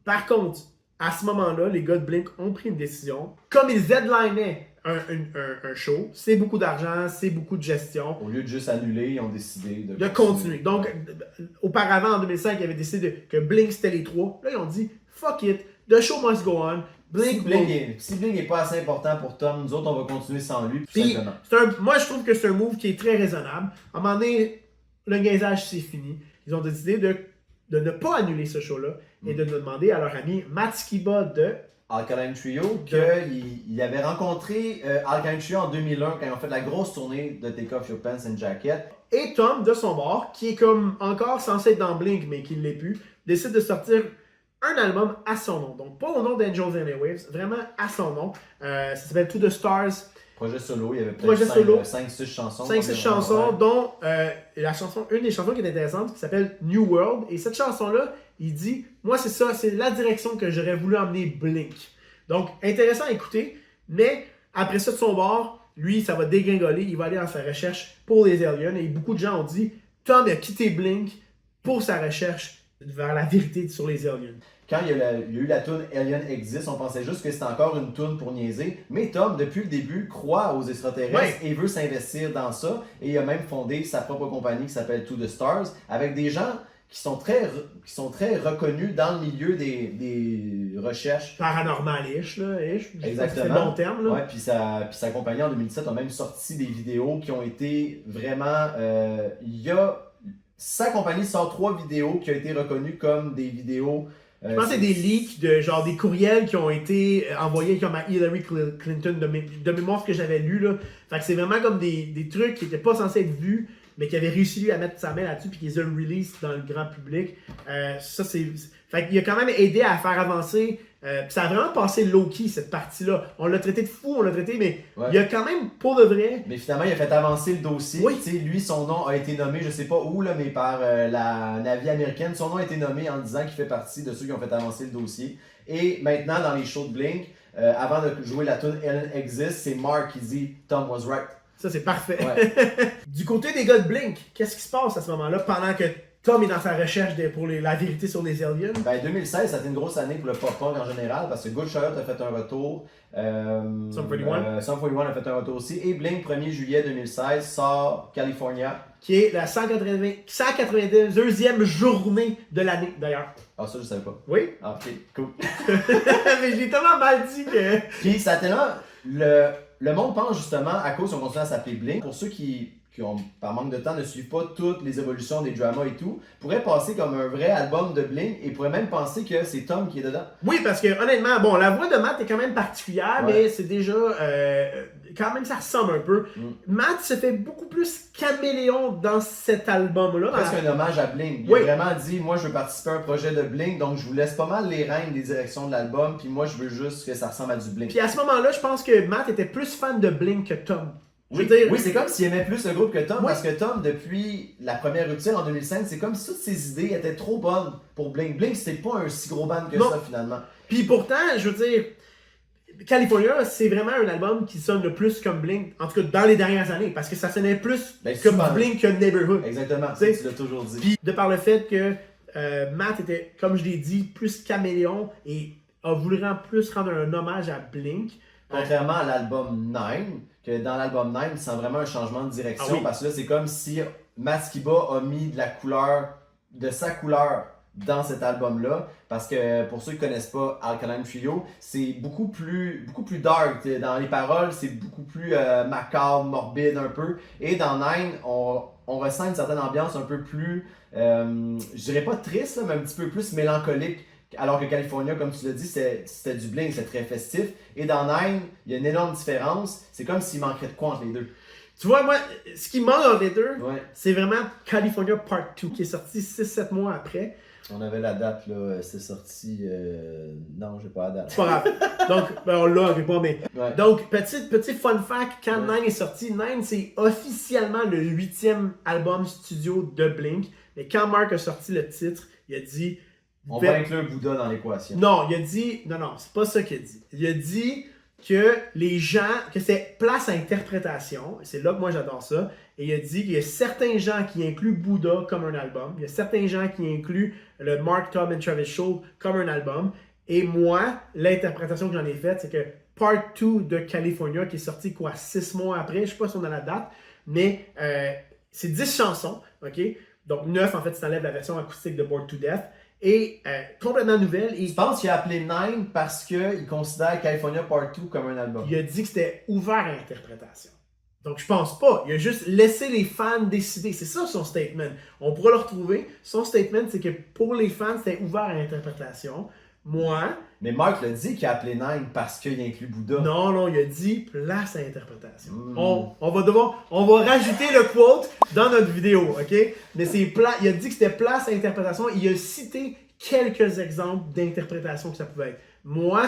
Speaker 2: Par contre, à ce moment-là, les gars de Blink ont pris une décision. Comme ils headlinaient un show, c'est beaucoup d'argent, c'est beaucoup de gestion,
Speaker 1: Au lieu de juste annuler, ils ont décidé
Speaker 2: de continuer. Donc, auparavant, en 2005, ils avaient décidé que Blink, c'était les 3. Là, ils ont dit « fuck it, the show must go on ».
Speaker 1: Si Blink n'est pas assez important pour Tom, nous autres, on va continuer sans lui, tout
Speaker 2: Puis,
Speaker 1: simplement.
Speaker 2: moi, je trouve que c'est un move qui est très raisonnable. À un moment donné, le niaisage, c'est fini. Ils ont décidé de ne pas annuler ce show-là et de demander à leur ami Matt Skiba de...
Speaker 1: Alkaline Trio, qu'il avait rencontré Alkaline Trio en 2001 quand ils ont fait la grosse tournée de Take Off Your Pants and Jacket.
Speaker 2: Et Tom, de son bord, qui est comme encore censé être dans Blink, mais qui ne l'est plus, décide de sortir un album à son nom. Donc, pas au nom d'Angels and Airwaves, vraiment à son nom. Ça s'appelle To The Stars.
Speaker 1: Projet solo, il y avait
Speaker 2: Projet solo.
Speaker 1: 5-6 chansons.
Speaker 2: 5-6 chansons, dont une des chansons qui est intéressante, qui s'appelle New World. Et cette chanson-là, il dit « Moi, c'est ça, c'est la direction que j'aurais voulu emmener Blink. » Donc, intéressant à écouter, mais après ça, de son bord, lui, ça va dégringoler. Il va aller dans sa recherche pour les aliens. Et beaucoup de gens ont dit « Tom a quitté Blink pour sa recherche vers la vérité sur les aliens. »
Speaker 1: Quand il y a eu la tune Alien Exist, on pensait juste que c'était encore une tune pour niaiser. Mais Tom, depuis le début, croit aux extraterrestres et veut s'investir dans ça. Et il a même fondé sa propre compagnie qui s'appelle To The Stars avec des gens qui sont très reconnus dans le milieu des recherches.
Speaker 2: Paranormal-ish, là, ish. Je sais pas si c'est le
Speaker 1: Exactement.
Speaker 2: bon terme, là.
Speaker 1: Ouais, puis sa compagnie en 2017 a même sorti des vidéos qui ont été vraiment. Sa compagnie sort 3 vidéos qui ont été reconnues comme des vidéos.
Speaker 2: Je pense que c'est des leaks de genre des courriels qui ont été envoyés comme à Hillary Clinton de mémoire que j'avais lu là. Fait que c'est vraiment comme des trucs qui étaient pas censés être vus, mais qui avaient réussi lui à mettre sa main là-dessus puis qu'ils les ont release dans le grand public. Ça c'est. Fait qu'il a quand même aidé à faire avancer. Puis ça a vraiment passé low-key cette partie-là. On l'a traité de fou, on l'a traité, mais
Speaker 1: Ouais.
Speaker 2: il a quand même, pour de vrai.
Speaker 1: Mais finalement, il a fait avancer le dossier.
Speaker 2: Oui.
Speaker 1: Tu sais, lui, son nom a été nommé, je sais pas où, là, mais par la Navy américaine. Son nom a été nommé en disant qu'il fait partie de ceux qui ont fait avancer le dossier. Et maintenant, dans les shows de Blink, avant de jouer la tune Ellen Exists, c'est Mark qui dit Tom was right.
Speaker 2: Ça, c'est parfait.
Speaker 1: Ouais.
Speaker 2: Du côté des gars de Blink, qu'est-ce qui se passe à ce moment-là pendant que Tom est dans sa recherche pour la vérité sur les aliens?
Speaker 1: Ben, 2016, ça a été une grosse année pour le pop-punk en général parce que Good Charlotte a fait un retour.
Speaker 2: Sum 41.
Speaker 1: Sum 41 a fait un retour aussi. Et Blink, 1er juillet 2016, sort California.
Speaker 2: Qui est la 182e journée de l'année, d'ailleurs.
Speaker 1: Ah, ça, je savais pas.
Speaker 2: Oui?
Speaker 1: Ah, ok, cool.
Speaker 2: Mais je l'ai tellement mal dit que...
Speaker 1: Puis ça a tellement. Le monde pense justement, à cause qu'on continue à s'appeler Blink, pour ceux qui ont, par manque de temps, ne suivent pas toutes les évolutions des dramas et tout, pourraient passer comme un vrai album de Blink et pourraient même penser que c'est Tom qui est dedans.
Speaker 2: Oui, parce que honnêtement, bon, la voix de Matt est quand même particulière,
Speaker 1: Ouais.
Speaker 2: mais c'est déjà... quand même, ça ressemble un peu. Matt se fait beaucoup plus caméléon dans cet album-là.
Speaker 1: Presque un hommage à Blink. Il
Speaker 2: Oui.
Speaker 1: a vraiment dit, moi je veux participer à un projet de Blink, donc je vous laisse pas mal les rênes des directions de l'album, puis moi je veux juste que ça ressemble à du Blink.
Speaker 2: Puis à ce moment-là, je pense que Matt était plus fan de Blink que Tom. Je
Speaker 1: Oui,
Speaker 2: veux dire,
Speaker 1: oui, c'est comme s'il aimait plus le groupe que Tom,
Speaker 2: Oui.
Speaker 1: parce que Tom, depuis la première rupture en 2005, c'est comme si toutes ses idées étaient trop bonnes pour Blink. Blink, c'était pas un si gros band que
Speaker 2: Non.
Speaker 1: ça, finalement.
Speaker 2: Puis pourtant, je veux dire, California, c'est vraiment un album qui sonne le plus comme Blink, en tout cas dans les dernières années, parce que ça sonnait plus
Speaker 1: Ben,
Speaker 2: comme
Speaker 1: souvent.
Speaker 2: Blink que Neighborhood.
Speaker 1: Exactement,
Speaker 2: Tu sais,
Speaker 1: tu l'as toujours dit.
Speaker 2: Puis de par le fait que Matt était, comme je l'ai dit, plus caméléon et a voulu plus rendre un hommage à Blink.
Speaker 1: Contrairement à l'album 9, que dans l'album 9, il sent vraiment un changement de direction,
Speaker 2: Ah oui.
Speaker 1: parce que là, c'est comme si Matt Skiba a mis de sa couleur dans cet album-là, parce que pour ceux qui connaissent pas Alkaline Trio, c'est beaucoup plus dark. Dans les paroles, c'est beaucoup plus macabre, morbide un peu. Et dans 9, on ressent une certaine ambiance un peu plus, je dirais pas triste, là, mais un petit peu plus mélancolique. Alors que California, comme tu l'as dit, c'était du Blink, c'était très festif. Et dans 9, il y a une énorme différence. C'est comme s'il manquerait de quoi entre les deux.
Speaker 2: Tu vois, moi, ce qui manque entre les deux,
Speaker 1: Ouais.
Speaker 2: c'est vraiment California Part 2, qui est sorti 6-7 mois après.
Speaker 1: On avait la date, là, c'est sorti. Non, j'ai pas la date.
Speaker 2: C'est pas grave. Donc, ben, on l'a, on pas, mais.
Speaker 1: Ouais.
Speaker 2: Donc, petit fun fact, quand Nine est sorti, Nine c'est officiellement le 8e album studio de Blink. Mais quand Mark a sorti le titre, il a dit...
Speaker 1: On va inclure Bouddha dans l'équation.
Speaker 2: Non, il a dit... Non, c'est pas ça qu'il a dit. Il a dit que les gens... que c'est place à interprétation. C'est là que moi j'adore ça. Et il a dit qu'il y a certains gens qui incluent Bouddha comme un album. Il y a certains gens qui incluent le Mark, Tom et Travis Shaw comme un album. Et moi, l'interprétation que j'en ai faite, c'est que Part 2 de California, qui est sorti 6 mois après, je sais pas si on a la date, mais c'est 10 chansons, ok? Donc 9, en fait, si t'enlèves la version acoustique de Bored to Death. Et complètement nouvelle. Et
Speaker 1: Je pense qu'il a appelé 9 parce qu'il considère California Part 2 comme un album.
Speaker 2: il a dit que c'était ouvert à l'interprétation. Donc je pense pas. Il a juste laissé les fans décider. C'est ça son statement. On pourra le retrouver. Son statement, c'est que pour les fans, c'était ouvert à l'interprétation. Moi,
Speaker 1: Mais Mark l'a dit qu'il a appelé 9 parce qu'il inclut Bouddha.
Speaker 2: non, il a dit place à l'interprétation. On va rajouter le quote dans notre vidéo, ok? Mais il a dit que c'était place à l'interprétation. Il a cité quelques exemples d'interprétation que ça pouvait être. Moi,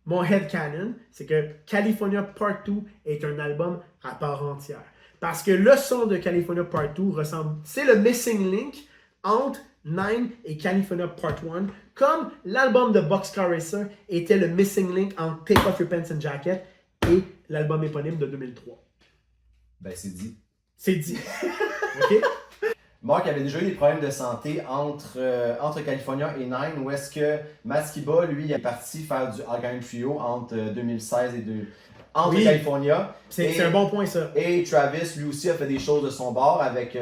Speaker 2: mon headcanon, c'est que California Part 2 est un album à part entière. Parce que le son de California Part 2 ressemble... C'est le missing link entre 9 et California Part 1, comme l'album de Boxcar Racer était le missing link entre Take Off Your Pants and Jacket et l'album éponyme de 2003.
Speaker 1: Ben, c'est dit.
Speaker 2: C'est dit. OK?
Speaker 1: Mark avait déjà eu des problèmes de santé entre California et 9, où est-ce que Matt Skiba, lui, est parti faire du Alkaline Trio entre 2016 et entre
Speaker 2: Oui.
Speaker 1: California.
Speaker 2: C'est un bon point, ça.
Speaker 1: Et Travis, lui aussi, a fait des choses de son bord avec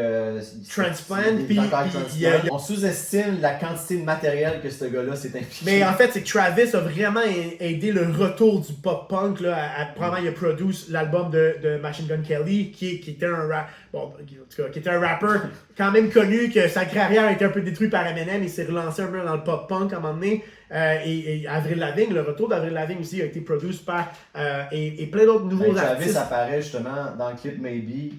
Speaker 2: Transplant,
Speaker 1: il est
Speaker 2: puis
Speaker 1: encore avec
Speaker 2: il y a-
Speaker 1: Transplant. On sous-estime la quantité de matériel que ce gars-là s'est impliqué.
Speaker 2: Mais en fait, c'est que Travis a vraiment aidé le retour du pop-punk. Probablement, il a produit l'album de Machine Gun Kelly, qui était un qui était un rappeur quand même connu, que sa carrière a été un peu détruite par Eminem. Il s'est relancé un peu dans le pop-punk à un moment donné. Et Avril Lavigne, le retour d'Avril Lavigne aussi a été produit par et plein d'autres nouveaux
Speaker 1: Travis
Speaker 2: artistes.
Speaker 1: apparaît justement dans le clip Maybe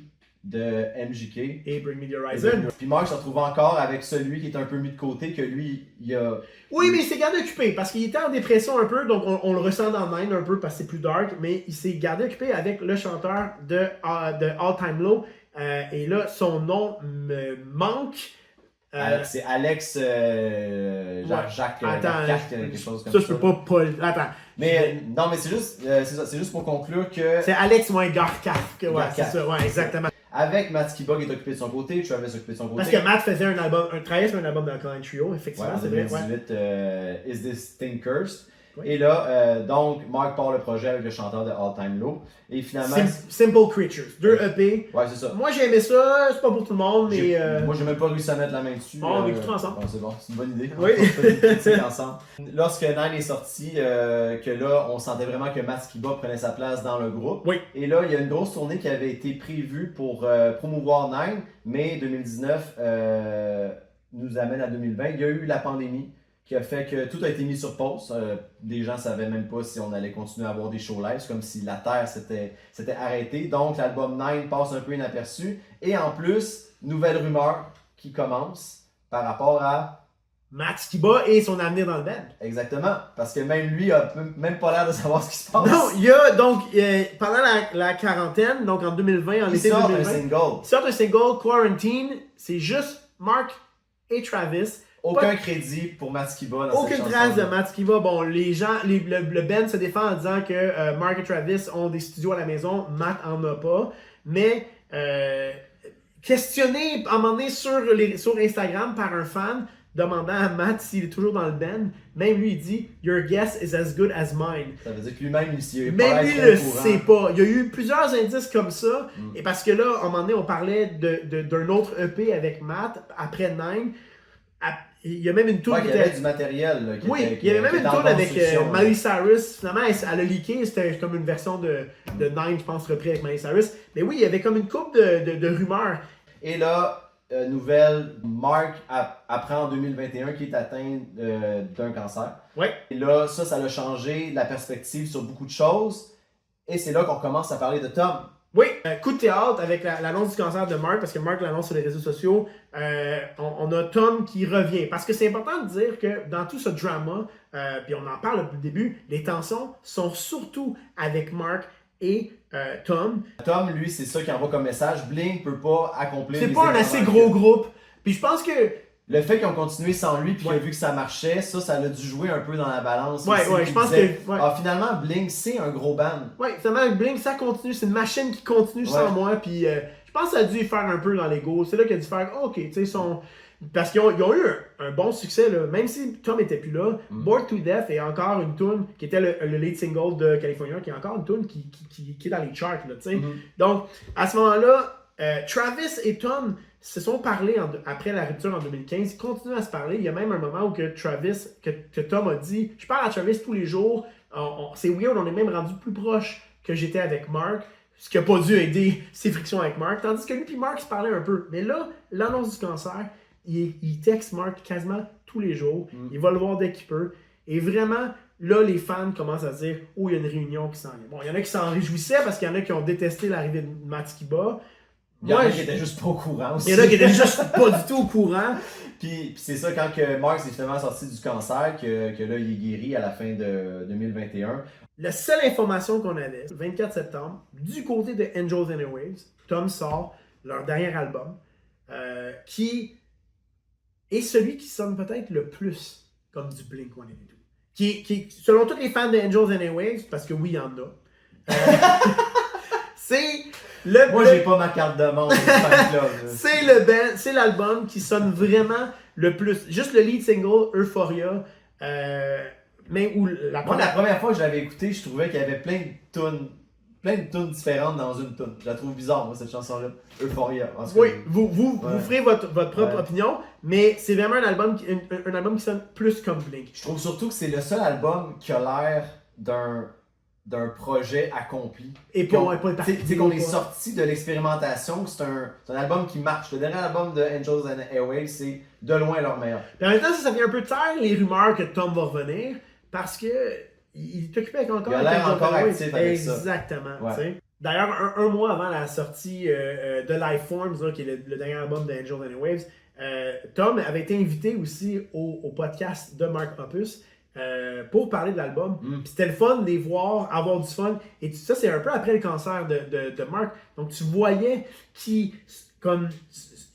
Speaker 1: de MGK.
Speaker 2: Et Bring Me The Horizon.
Speaker 1: Puis Mark se retrouve encore avec celui qui est un peu mis de côté, que lui, il a...
Speaker 2: Oui, mais il s'est gardé occupé parce qu'il était en dépression un peu, donc on le ressent dans Nine un peu parce que c'est plus dark, mais il s'est gardé occupé avec le chanteur de All Time Low. Et là, son nom me manque.
Speaker 1: C'est Alex Jacques
Speaker 2: Attends,
Speaker 1: quelque chose comme
Speaker 2: ça.
Speaker 1: ça.
Speaker 2: Je peux pas. Attends.
Speaker 1: Mais non, mais c'est juste, c'est juste pour conclure que
Speaker 2: C'est Alex Garkaf. Ouais,
Speaker 1: Garkaf.
Speaker 2: c'est ça, ouais, exactement.
Speaker 1: avec Matt Skiba qui est occupé de son côté, Travis est occupé de son côté.
Speaker 2: Parce que Matt faisait travaillait sur un album d'Alkaline Trio,
Speaker 1: Ouais,
Speaker 2: effectivement,
Speaker 1: en
Speaker 2: c'est vrai.
Speaker 1: 2018,
Speaker 2: Ouais.
Speaker 1: Is This Thing Cursed?
Speaker 2: Oui.
Speaker 1: Et là, donc, Mark part le projet avec le chanteur de All Time Low. Et finalement.
Speaker 2: Simple Creatures, 2 EP.
Speaker 1: Ouais, c'est ça.
Speaker 2: Moi j'ai aimé ça, c'est pas pour tout le monde, mais.
Speaker 1: Moi, j'ai même pas réussi à mettre la main dessus.
Speaker 2: On écoutera ensemble.
Speaker 1: Bon, c'est bon, c'est une bonne idée.
Speaker 2: Oui.
Speaker 1: On fait une critique ensemble. Lorsque Nine est sorti, que là, on sentait vraiment que Matt Skiba prenait sa place dans le groupe.
Speaker 2: Oui.
Speaker 1: Et là, il y a une grosse tournée qui avait été prévue pour promouvoir Nine, mais 2019 nous amène à 2020. Il y a eu la pandémie qui a fait que tout a été mis sur pause. Des gens ne savaient même pas si on allait continuer à avoir des shows live. C'est comme si la Terre s'était arrêtée. Donc, l'album Nine passe un peu inaperçu. Et en plus, nouvelle rumeur qui commence par rapport à...
Speaker 2: Matt Skiba et son avenir dans le band.
Speaker 1: Exactement. Parce que même lui a même pas l'air de savoir ce qui se passe.
Speaker 2: Non, il y a donc, pendant la quarantaine, donc en 2020, en
Speaker 1: Il
Speaker 2: été
Speaker 1: sort
Speaker 2: 2020,
Speaker 1: un single.
Speaker 2: il sort un single, Quarantine, c'est juste Mark et Travis.
Speaker 1: Aucun crédit pour Matt Skiba dans
Speaker 2: Aucune
Speaker 1: cette
Speaker 2: trace
Speaker 1: chanson.
Speaker 2: de Matt Skiba. Bon, les gens, le band se défend en disant que Mark et Travis ont des studios à la maison, Matt en a pas. Mais questionné à un moment donné sur Instagram par un fan demandant à Matt s'il est toujours dans le band, même lui il dit Your guess is as good as mine.
Speaker 1: Ça veut dire que lui-même, il est pas
Speaker 2: Même lui
Speaker 1: trop
Speaker 2: le
Speaker 1: au courant.
Speaker 2: sait pas. Il y a eu plusieurs indices comme ça. Et parce que là, à un moment donné, on parlait d'un autre EP avec Matt après Nine. Il y a même une tour
Speaker 1: Ouais,
Speaker 2: qui
Speaker 1: il y avait
Speaker 2: était.
Speaker 1: du matériel. Là,
Speaker 2: Il y avait même une tourne avec
Speaker 1: construction,
Speaker 2: Miley Cyrus. Finalement, elle a leaké. C'était comme une version de Nine, je pense, repris avec Miley Cyrus. Mais oui, il y avait comme une couple de rumeurs.
Speaker 1: Et là, nouvelle, Mark apprend en 2021 qu'il est atteint d'un cancer.
Speaker 2: Ouais.
Speaker 1: Et là, ça l'a changé la perspective sur beaucoup de choses. Et c'est là qu'on commence à parler de Tom.
Speaker 2: Oui, coup de théâtre avec l'annonce du cancer de Mark, parce que Mark l'annonce sur les réseaux sociaux. On a Tom qui revient. Parce que c'est important de dire que dans tout ce drama, puis on en parle depuis le début, les tensions sont surtout avec Mark et Tom.
Speaker 1: Tom, lui, c'est ça qu'il envoie comme message. Blink peut pas accomplir
Speaker 2: C'est
Speaker 1: les
Speaker 2: pas un
Speaker 1: événements
Speaker 2: assez
Speaker 1: que-
Speaker 2: gros groupe. Puis je pense que.
Speaker 1: Le fait qu'ils ont continué sans lui puis qu'il
Speaker 2: Ouais.
Speaker 1: a vu que ça marchait, ça l'a dû jouer un peu dans la balance.
Speaker 2: Ouais,
Speaker 1: aussi,
Speaker 2: ouais,
Speaker 1: puis
Speaker 2: je
Speaker 1: il
Speaker 2: pense
Speaker 1: disait,
Speaker 2: que- ouais.
Speaker 1: Ah, finalement, Blink, c'est un gros band.
Speaker 2: Ouais, finalement, Blink, ça continue. C'est une machine qui continue sans
Speaker 1: Ouais.
Speaker 2: moi. Puis je pense que ça a dû y faire un peu dans l'ego. C'est là qu'il a dû faire, OK, tu sais, parce qu'ils ont eu un bon succès, là. Même si Tom était plus là. Bored to Death est encore une tune qui était le lead single de California, qui est encore une tune qui est dans les charts, là, tu sais. Donc, à ce moment-là, Travis et Tom se sont parlé après la rupture en 2015. Ils continuent à se parler. Il y a même un moment où que Tom a dit, je parle à Travis tous les jours. C'est weird, on est même rendu plus proche que j'étais avec Mark. Ce qui n'a pas dû aider ses frictions avec Mark. Tandis que lui et Mark se parlaient un peu. Mais là, l'annonce du cancer, il texte Mark quasiment tous les jours. Il va le voir dès qu'il peut. Et vraiment, là, les fans commencent à se dire « Oh, il y a une réunion qui s'en vient. » Bon, il y en a qui s'en réjouissaient parce qu'il y en a qui ont détesté l'arrivée de Matt Skiba.
Speaker 1: Il y en a
Speaker 2: Moi,
Speaker 1: qui étaient juste pas au courant aussi.
Speaker 2: il y en a qui étaient juste pas du tout au courant.
Speaker 1: Puis c'est ça, quand que Mark s'est finalement sorti du cancer, que là, il est guéri à la fin de 2021.
Speaker 2: La seule information qu'on avait, le 24 septembre, du côté de Angels and Airwaves, Tom sort leur dernier album, qui est celui qui sonne peut-être le plus comme du Blink-182. Qui, selon tous les fans de Angels and Airwaves, parce que oui, il y en a, c'est le
Speaker 1: Moi, j'ai pas ma carte de membre du fan club. là.
Speaker 2: c'est l'album qui sonne vraiment le plus. Juste le lead single, Euphoria, mais où la
Speaker 1: Moi, la
Speaker 2: première...
Speaker 1: première fois que je l'avais écouté, je trouvais qu'il y avait plein de tunes plein de tunes différentes dans une tune. Je la trouve bizarre, moi, cette chanson-là. Euphoria. En tout cas,
Speaker 2: Oui, vous
Speaker 1: Ouais.
Speaker 2: ferez votre propre
Speaker 1: Ouais.
Speaker 2: opinion, mais c'est vraiment un album qui sonne plus comme Blink.
Speaker 1: je trouve surtout que c'est le seul album qui a l'air d'un projet accompli.
Speaker 2: Et pas,
Speaker 1: Qu'on-
Speaker 2: ouais, pas
Speaker 1: Tu sais qu'on est
Speaker 2: pas.
Speaker 1: sorti de l'expérimentation, que c'est un album qui marche. Le dernier album de Angels and Airwaves, c'est de loin leur meilleur.
Speaker 2: Puis en même temps, ça vient un peu taire les rumeurs que Tom va revenir parce que il est occupé avec encore.
Speaker 1: Il a l'air
Speaker 2: avec
Speaker 1: encore
Speaker 2: Angel
Speaker 1: actif
Speaker 2: Airwaves.
Speaker 1: avec ça.
Speaker 2: Exactement.
Speaker 1: Ouais.
Speaker 2: Tu sais. D'ailleurs, un mois avant la sortie de Lifeforms, là, qui est le dernier album d'Angel and Airwaves, Tom avait été invité aussi au podcast de Mark Hoppus pour parler de l'album. Puis c'était le fun de les voir, avoir du fun. Et tout ça, c'est un peu après le cancer de Mark. Donc tu voyais qu'il comme,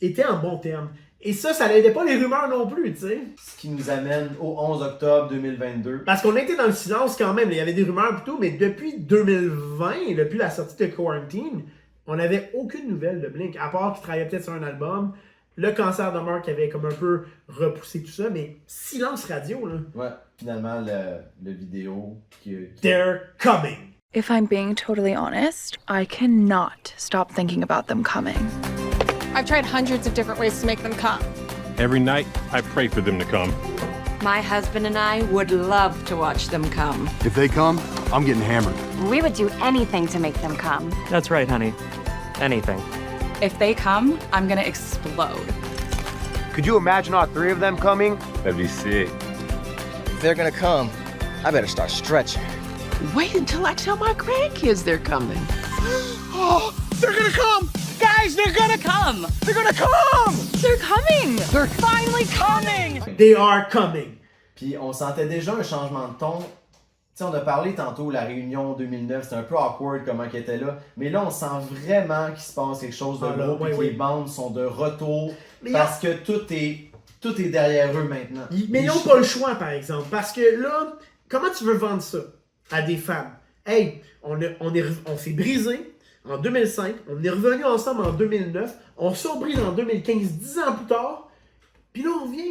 Speaker 2: était en bon terme. Et ça n'aidait pas les rumeurs non plus, tu sais.
Speaker 1: Ce qui nous amène au 11 octobre 2022.
Speaker 2: Parce qu'on était dans le silence quand même. Il y avait des rumeurs et tout, mais depuis 2020, depuis la sortie de Quarantine, on n'avait aucune nouvelle de Blink, à part qu'il travaillait peut-être sur un album. Le cancer de Mark avait comme un peu repoussé tout ça, mais silence radio, là.
Speaker 1: Ouais, finalement, le vidéo qui
Speaker 2: They're coming.
Speaker 5: If I'm being totally honest, I cannot stop thinking about them coming.
Speaker 6: I've tried hundreds of different ways to make them come.
Speaker 7: Every night, I pray for them to come.
Speaker 8: My husband and I would love to watch them come.
Speaker 9: If they come, I'm getting hammered.
Speaker 3: We would do anything to make them come.
Speaker 4: That's right, honey. Anything.
Speaker 8: If they come, I'm gonna explode.
Speaker 10: Could you imagine all three of them coming?
Speaker 7: That'd be sick.
Speaker 10: If they're gonna come, I better start stretching.
Speaker 11: Wait until I tell my grandkids they're coming.
Speaker 10: Oh, they're gonna come! Guys, they're gonna come! They're gonna come!
Speaker 5: They're coming!
Speaker 10: They're finally coming!
Speaker 2: They are coming.
Speaker 1: Puis on sentait déjà un changement de ton. Tu sais, on a parlé tantôt, la réunion 2009, c'était un peu awkward comment qu'elle était là. Mais là, on sent vraiment qu'il se passe quelque chose de
Speaker 2: Ah, là,
Speaker 1: gros, puis
Speaker 2: ouais,
Speaker 1: que
Speaker 2: oui.
Speaker 1: les bandes sont de retour.
Speaker 2: Mais
Speaker 1: parce que tout est derrière eux maintenant.
Speaker 2: Mais ils n'ont pas le choix, par exemple. Parce que là, comment tu veux vendre ça à des fans? Hey, on s'est brisé en 2005, on est revenu ensemble en 2009, on s'est brisé en 2015, 10 ans plus tard, puis là, on vient...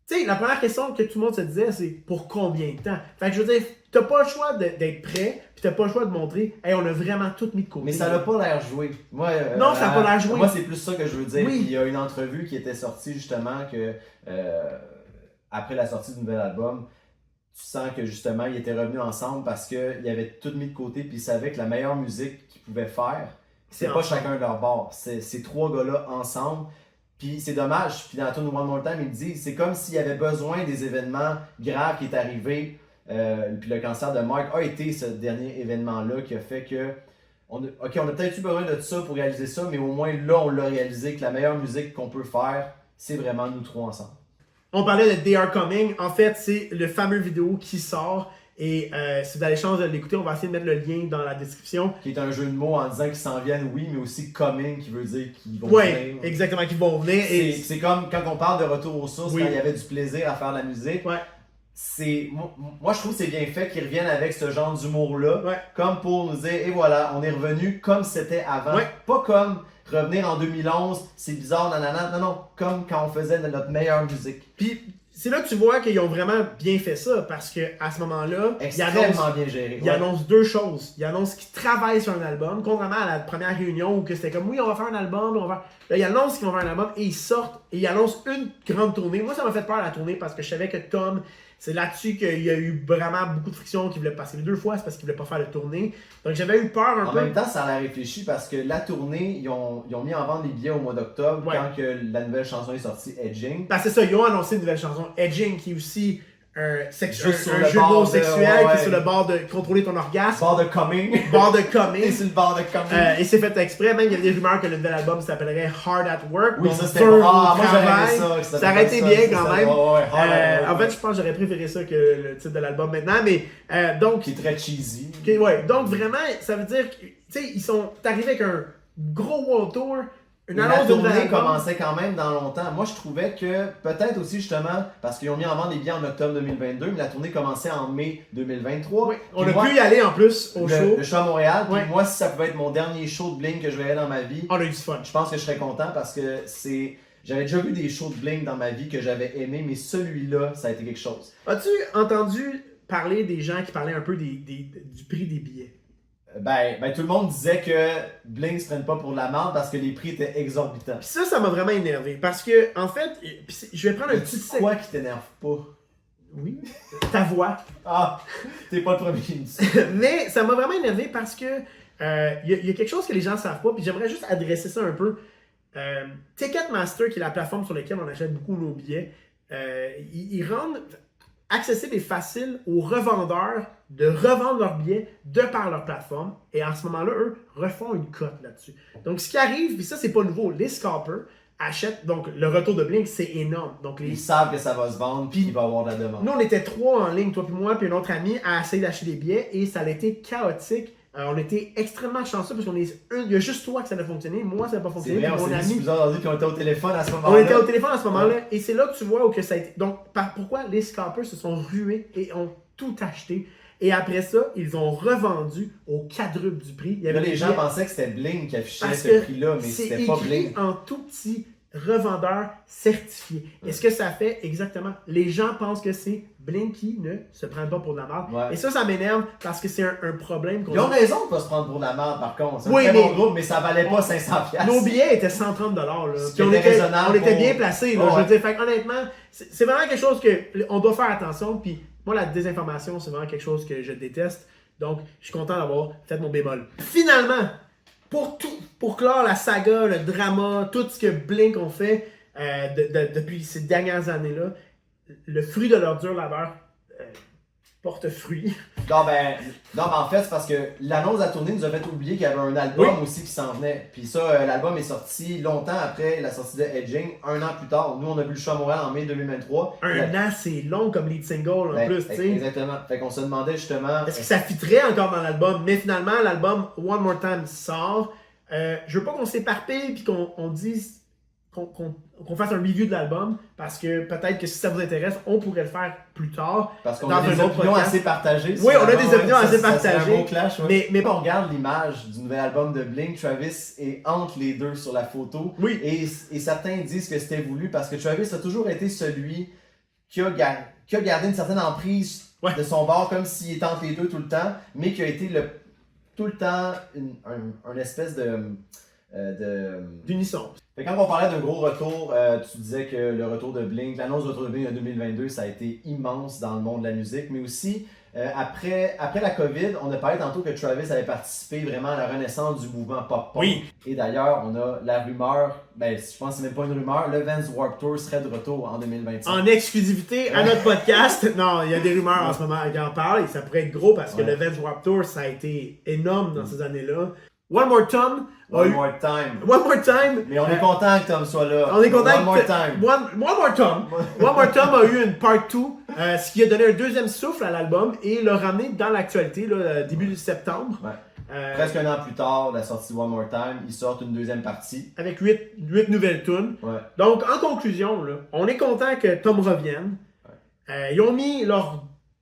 Speaker 2: Tu sais, la première question que tout le monde se disait, c'est pour combien de temps? Fait que je veux dire, t'as pas le choix d'être prêt, puis t'as pas le choix de montrer, hey, on a vraiment tout mis de côté.
Speaker 1: Mais ça n'a pas l'air joué. Moi,
Speaker 2: Non, ça n'a pas l'air joué.
Speaker 1: Moi, c'est plus ça que je veux dire.
Speaker 2: Oui.
Speaker 1: Puis il y a une entrevue qui était sortie justement que après la sortie du nouvel album, tu sens que justement, ils étaient revenus ensemble parce qu'ils avaient tout mis de côté puis ils savaient que la meilleure musique qu'ils pouvaient faire, c'est pas
Speaker 2: ensemble.
Speaker 1: chacun de leur bord. C'est ces trois gars-là ensemble. Puis c'est dommage. Puis dans tout One More Time, ils disent c'est comme s'il y avait besoin des événements graves qui est arrivé. Puis le cancer de Mark a été ce dernier événement-là qui a fait que on a peut-être eu besoin de ça pour réaliser ça, mais au moins là, on l'a réalisé que la meilleure musique qu'on peut faire, c'est vraiment nous trois ensemble.
Speaker 2: On parlait de They Are Coming. En fait, c'est le fameux vidéo qui sort. Et si vous avez chance de l'écouter, on va essayer de mettre le lien dans la description.
Speaker 1: Qui est un jeu de mots en disant qu'ils s'en viennent, oui, mais aussi coming, qui veut dire qu'ils vont
Speaker 2: Ouais,
Speaker 1: venir.
Speaker 2: exactement, qui vont venir. Et
Speaker 1: C'est comme quand on parle de retour aux sources,
Speaker 2: Oui.
Speaker 1: quand il y avait du plaisir à faire de la musique.
Speaker 2: ouais,
Speaker 1: Moi, je trouve que c'est bien fait qu'ils reviennent avec ce genre d'humour-là,
Speaker 2: Ouais.
Speaker 1: comme pour nous dire, et voilà, on est revenu comme c'était avant.
Speaker 2: Ouais.
Speaker 1: Pas comme revenir en 2011, c'est bizarre, nanana. Non, comme quand on faisait de notre meilleure musique.
Speaker 2: puis c'est là que tu vois qu'ils ont vraiment bien fait ça parce que à ce moment-là, ils
Speaker 1: Extrêmement bien géré.
Speaker 2: Ils annoncent deux choses. Ils annoncent qu'ils travaillent sur un album, contrairement à la première réunion où que c'était comme oui, on va faire un album, on va. Là, ils annoncent qu'ils vont faire un album et ils sortent et ils annoncent une grande tournée. Moi, ça m'a fait peur la tournée parce que je savais que Tom, c'est là-dessus qu'il y a eu vraiment beaucoup de friction qu'il voulait passer les deux fois, c'est parce qu'il voulait pas faire de tournée. Donc j'avais eu peur un
Speaker 1: En
Speaker 2: peu.
Speaker 1: même temps, ça a l'air réfléchi parce que la tournée, ils ont mis en vente les billets au mois d'octobre
Speaker 2: Ouais.
Speaker 1: quand que la nouvelle chanson est sortie, Edging.
Speaker 2: Parce que c'est ça, ils ont annoncé une nouvelle chanson, Edging, qui est aussi un
Speaker 1: Juste sur
Speaker 2: jeu
Speaker 1: le
Speaker 2: de
Speaker 1: bord
Speaker 2: mots
Speaker 1: de-
Speaker 2: sexuel,
Speaker 1: ouais,
Speaker 2: qui
Speaker 1: ouais.
Speaker 2: est sur le bord de contrôler ton orgasme,
Speaker 1: Bord de coming.
Speaker 2: bord de coming.
Speaker 1: Et sur le bord de coming.
Speaker 2: Et c'est fait exprès, même il y avait des rumeurs que le nouvel album s'appellerait Hard at Work.
Speaker 1: Oui,
Speaker 2: donc
Speaker 1: ça c'était
Speaker 2: dur
Speaker 1: bon.
Speaker 2: au
Speaker 1: Ah, moi j'aurais
Speaker 2: travail.
Speaker 1: aimé ça.
Speaker 2: Ça aurait été bien quand même.
Speaker 1: Ouais,
Speaker 2: En fait, je pense que j'aurais préféré ça que le titre de l'album maintenant, mais donc,
Speaker 1: qui est très cheesy.
Speaker 2: ouais, donc vraiment, ça veut dire que, tu sais, ils sont arrivés avec un gros World Tour, une
Speaker 1: La
Speaker 2: annonce de nouvel
Speaker 1: tournée
Speaker 2: album.
Speaker 1: commençait quand même dans longtemps. Moi, je trouvais que peut-être aussi justement parce qu'ils ont mis en vente les billets en octobre 2022, mais la tournée commençait en mai 2023.
Speaker 2: Oui, on
Speaker 1: Puis
Speaker 2: a
Speaker 1: moi,
Speaker 2: pu y aller en plus au show.
Speaker 1: le show à Montréal. Puis
Speaker 2: Ouais.
Speaker 1: moi, si ça pouvait être mon dernier show de Blink que je verrais dans ma vie,
Speaker 2: On a eu du fun.
Speaker 1: je pense que je serais content parce que j'avais déjà vu des shows de Blink dans ma vie que j'avais aimé, mais celui-là, ça a été quelque chose.
Speaker 2: As-tu entendu parler des gens qui parlaient un peu du prix des billets?
Speaker 1: Ben, tout le monde disait que Blink se prenne pas pour de la merde parce que les prix étaient exorbitants.
Speaker 2: Puis ça m'a vraiment énervé. Parce que, en fait, je vais prendre un petit...
Speaker 1: Quoi qui t'énerve pas?
Speaker 2: Oui, ta voix.
Speaker 1: Ah, t'es pas le premier qui me dit ça.
Speaker 2: Mais ça m'a vraiment énervé parce que il y a quelque chose que les gens savent pas, puis j'aimerais juste adresser ça un peu. Ticketmaster, qui est la plateforme sur laquelle on achète beaucoup nos billets, ils rendent accessible et facile aux revendeurs de revendre leurs billets de par leur plateforme. Et en ce moment-là, eux refont une cote là-dessus. Donc, ce qui arrive, puis ça, c'est pas nouveau, les scalpers achètent, donc le retour de Blink, c'est énorme. Donc,
Speaker 1: Ils savent que ça va se vendre, puis il va y avoir de la demande.
Speaker 2: Nous, on était 3 en ligne, toi puis moi, puis un autre ami, à essayer d'acheter des billets, et ça a été chaotique. On était extrêmement chanceux parce il y a juste toi que ça a fonctionné, moi ça n'a pas fonctionné.
Speaker 1: C'est vrai, on s'est dit plusieurs dit qu'on était au téléphone à ce moment-là.
Speaker 2: On était au téléphone à ce moment-là, et c'est là que tu vois où que ça a été. Donc, pourquoi les scalpers se sont rués et ont tout acheté. Et après ça, ils ont revendu au quadruple du prix. Il y avait
Speaker 1: là, les gens
Speaker 2: billets...
Speaker 1: pensaient que c'était Blink qui affichait
Speaker 2: parce
Speaker 1: ce prix-là, mais
Speaker 2: c'est
Speaker 1: c'était pas Blink.
Speaker 2: écrit en tout petit revendeur certifié. Et ce que ça fait exactement, les gens pensent que c'est Blink qui ne se prend pas pour de la merde.
Speaker 1: Ouais.
Speaker 2: Et ça m'énerve parce que c'est un problème qu'on
Speaker 1: Ils ont raison de pas se prendre pour de la merde, par contre. C'est un
Speaker 2: oui,
Speaker 1: très bon groupe, mais ça valait pas 500$.
Speaker 2: Nos billets étaient 130$. Là.
Speaker 1: Ce qui
Speaker 2: on
Speaker 1: était
Speaker 2: était
Speaker 1: raisonnable
Speaker 2: on était
Speaker 1: pour-
Speaker 2: bien placés. Là,
Speaker 1: Ouais.
Speaker 2: Je veux dire, fait, honnêtement, c'est vraiment quelque chose qu'on doit faire attention. Puis moi, la désinformation, c'est vraiment quelque chose que je déteste. Donc, je suis content d'avoir fait mon bémol. Finalement, pour clore la saga, le drama, tout ce que Blink ont fait depuis ces dernières années-là, le fruit de leur dur labeur porte fruit.
Speaker 1: Non, mais en fait, c'est parce que l'annonce à tournée nous a fait oublier qu'il y avait un album aussi qui s'en venait. Puis ça, l'album est sorti longtemps après la sortie de Edging, 1 an plus tard. Nous, on a vu le show à Montréal en mai 2023.
Speaker 2: Un an, c'est long comme lead single en plus, tu sais.
Speaker 1: Exactement. Fait qu'on se demandait justement...
Speaker 2: Est-ce que ça fitterait encore dans l'album? Mais finalement, l'album One More Time sort. Je veux pas qu'on s'éparpille puis qu'on dise qu'on fasse un review de l'album parce que peut-être que si ça vous intéresse, on pourrait le faire plus tard.
Speaker 1: Parce qu'on
Speaker 2: dans
Speaker 1: a des
Speaker 2: un autre
Speaker 1: opinions
Speaker 2: podcast.
Speaker 1: assez partagées.
Speaker 2: Oui, on a des
Speaker 1: Vraiment,
Speaker 2: opinions assez
Speaker 1: ça serait
Speaker 2: partagées.
Speaker 1: un beau clash, ouais.
Speaker 2: Mais
Speaker 1: on regarde l'image du nouvel album de Blink, Travis est entre les deux sur la photo.
Speaker 2: Oui.
Speaker 1: Et certains disent que c'était voulu parce que Travis a toujours été celui qui a gardé une certaine emprise de son bord, comme s'il était entre les deux tout le temps, mais qui a été tout le temps une espèce
Speaker 2: d'unisson.
Speaker 1: Fait quand on parlait d'un gros retour, tu disais que le retour de Blink, l'annonce du retour de Blink en 2022, ça a été immense dans le monde de la musique, mais aussi après la COVID, on a parlé tantôt que Travis avait participé vraiment à la renaissance du mouvement pop-punk. Oui. Et d'ailleurs, on a la rumeur, je pense que c'est même pas une rumeur, le Vans Warped Tour serait de retour en 2025.
Speaker 2: En exclusivité à notre podcast. Non, il y a des rumeurs en ce moment qui en parlent et ça pourrait être gros parce que le Vans Warped Tour, ça a été énorme dans ces années-là. One More Time.
Speaker 1: One More Time.
Speaker 2: One More Time.
Speaker 1: Mais on est content que Tom soit là.
Speaker 2: On est content
Speaker 1: One More Time.
Speaker 2: One More Time. One More Time a eu une part 2, ce qui a donné un deuxième souffle à l'album et l'a ramené dans l'actualité, début septembre.
Speaker 1: Ouais. Presque un an plus tard, la sortie de One More Time, ils sortent une deuxième partie.
Speaker 2: Avec 8 nouvelles tunes.
Speaker 1: Ouais.
Speaker 2: Donc, en conclusion, là, on est content que Tom revienne. Ils ont mis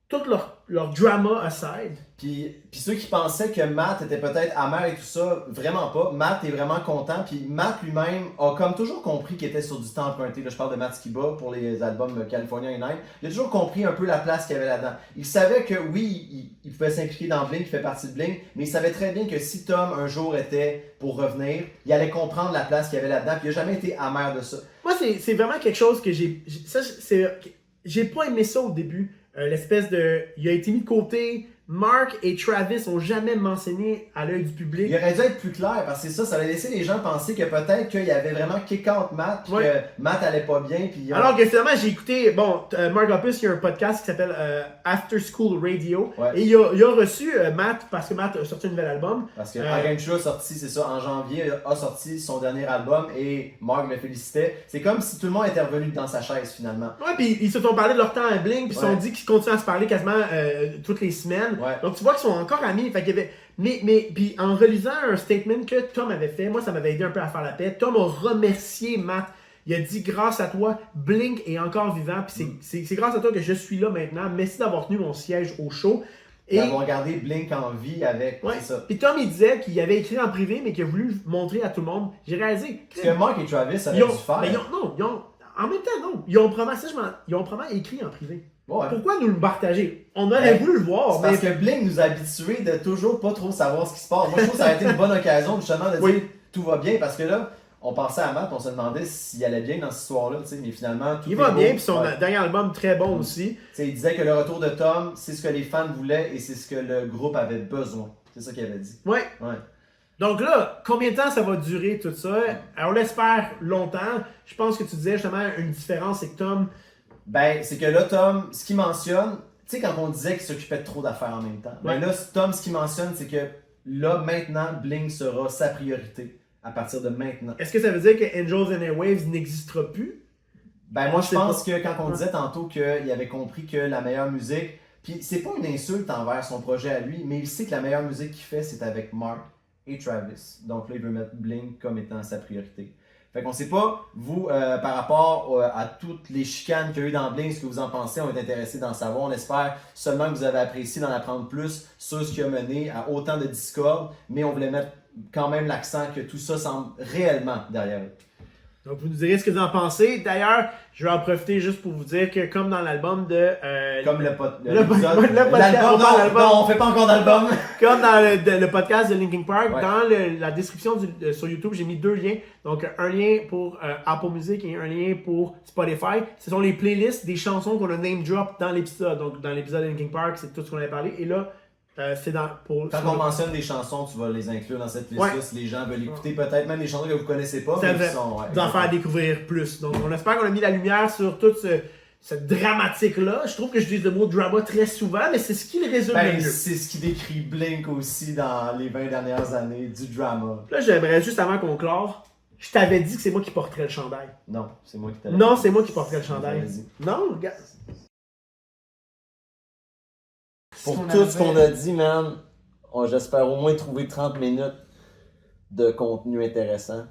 Speaker 2: tout leur drama aside.
Speaker 1: Puis ceux qui pensaient que Matt était peut-être amer et tout ça, vraiment pas. Matt est vraiment content. Puis Matt lui-même a comme toujours compris qu'il était sur du temps emprunté. Là, je parle de Matt Skiba pour les albums California Unite. Il a toujours compris un peu la place qu'il y avait là-dedans. Il savait que oui, il pouvait s'impliquer dans Blink, il fait partie de Blink, mais il savait très bien que si Tom un jour était pour revenir, il allait comprendre la place qu'il y avait là-dedans. Puis il n'a jamais été amer de ça.
Speaker 2: Moi, c'est vraiment quelque chose que j'ai pas aimé ça au début. L'espèce de... Il a été mis de côté. Mark et Travis ont jamais mentionné à l'œil du public.
Speaker 1: Il aurait dû être plus clair parce que ça allait laisser les gens penser que peut-être qu'il y avait vraiment kick-out Matt, puis que Matt allait pas bien. Puis
Speaker 2: alors que finalement, j'ai écouté, Mark Hoppus, il y a un podcast qui s'appelle After School Radio.
Speaker 1: Ouais.
Speaker 2: Et il a reçu Matt parce que Matt a sorti un nouvel album.
Speaker 1: Parce que Agentra a sorti, c'est ça, en janvier, a sorti son dernier album et Mark le félicitait. C'est comme si tout le monde était revenu dans sa chaise finalement.
Speaker 2: Ouais, puis ils se sont parlé de leur temps à Blink, puis ils se sont dit qu'ils continuent à se parler quasiment toutes les semaines.
Speaker 1: Ouais.
Speaker 2: Donc tu vois qu'ils sont encore amis. Fait qu'il y avait... Mais puis en relisant un statement que Tom avait fait, moi ça m'avait aidé un peu à faire la paix. Tom a remercié Matt. Il a dit grâce à toi, Blink est encore vivant. Puis c'est grâce à toi que je suis là maintenant. Merci d'avoir tenu mon siège au show.
Speaker 1: Et d'avoir gardé Blink en vie avec ça.
Speaker 2: Puis Tom il disait qu'il avait écrit en privé mais qu'il a voulu montrer à tout le monde. J'ai réalisé.
Speaker 1: Ce que Mark et Travis avaient dû faire.
Speaker 2: Mais en même temps, non. Ils ont probablement écrit en privé.
Speaker 1: Ouais.
Speaker 2: Pourquoi nous le partager? On aurait voulu le voir,
Speaker 1: C'est parce que Blink nous a habitués de toujours pas trop savoir ce qui se passe. Moi, je trouve que ça a été une bonne occasion justement de dire tout va bien parce que là, on pensait à Matt, on se demandait s'il allait bien dans cette histoire-là, mais finalement, tout
Speaker 2: il va
Speaker 1: beau.
Speaker 2: bien, puis son dernier album très bon aussi.
Speaker 1: T'sais, il disait que le retour de Tom, c'est ce que les fans voulaient et c'est ce que le groupe avait besoin. C'est ça qu'il avait dit.
Speaker 2: Ouais. Donc là, combien de temps ça va durer tout ça? Alors, on l'espère longtemps. Je pense que tu disais justement une différence, c'est que Tom...
Speaker 1: Ben, c'est que là, Tom, ce qu'il mentionne, tu sais, quand on disait qu'il s'occupait de trop d'affaires en même temps, ben là, Tom, ce qu'il mentionne, c'est que là, maintenant, Blink sera sa priorité à partir de maintenant.
Speaker 2: Est-ce que ça veut dire que Angels and Airwaves n'existera plus?
Speaker 1: Ben, moi, je pense que quand on disait tantôt qu'il avait compris que la meilleure musique, puis c'est pas une insulte envers son projet à lui, mais il sait que la meilleure musique qu'il fait, c'est avec Mark et Travis. Donc là, il veut mettre Blink comme étant sa priorité. Fait qu'on sait pas, vous, par rapport à toutes les chicanes qu'il y a eu dans Blink, ce que vous en pensez, on est intéressé d'en savoir. On espère seulement que vous avez apprécié d'en apprendre plus sur ce qui a mené à autant de discorde, mais on voulait mettre quand même l'accent que tout ça semble réellement derrière eux.
Speaker 2: Donc, vous nous direz ce que vous en pensez. D'ailleurs, je vais en profiter juste pour vous dire que, comme dans l'album de...
Speaker 1: comme
Speaker 2: l'album,
Speaker 1: non, on fait pas encore d'album.
Speaker 2: Comme dans le podcast de Linkin Park, dans la description sur YouTube, j'ai mis 2 liens. Donc, un lien pour Apple Music et un lien pour Spotify. Ce sont les playlists des chansons qu'on a name drop dans l'épisode. Donc, dans l'épisode de Linkin Park, c'est tout ce qu'on avait parlé. Et là, c'est pour...
Speaker 1: Quand on mentionne des chansons, tu vas les inclure dans cette liste-là si les gens veulent écouter peut-être même des chansons que vous connaissez pas, mais qui sont...
Speaker 2: d'en faire découvrir plus. Donc, on espère qu'on a mis la lumière sur toute cette dramatique-là. Je trouve que j'utilise le mot drama très souvent, mais c'est ce qui le résume le mieux.
Speaker 1: C'est ce qui décrit Blink aussi dans les 20 dernières années, du drama.
Speaker 2: Là, j'aimerais juste avant qu'on clore, je t'avais dit que c'est moi qui porterais le chandail.
Speaker 1: Non, c'est moi qui t'avais
Speaker 2: Non, c'est moi qui porterais le chandail. Non, regarde.
Speaker 1: Pour tout ce qu'on a dit, man, j'espère au moins trouver 30 minutes de contenu intéressant.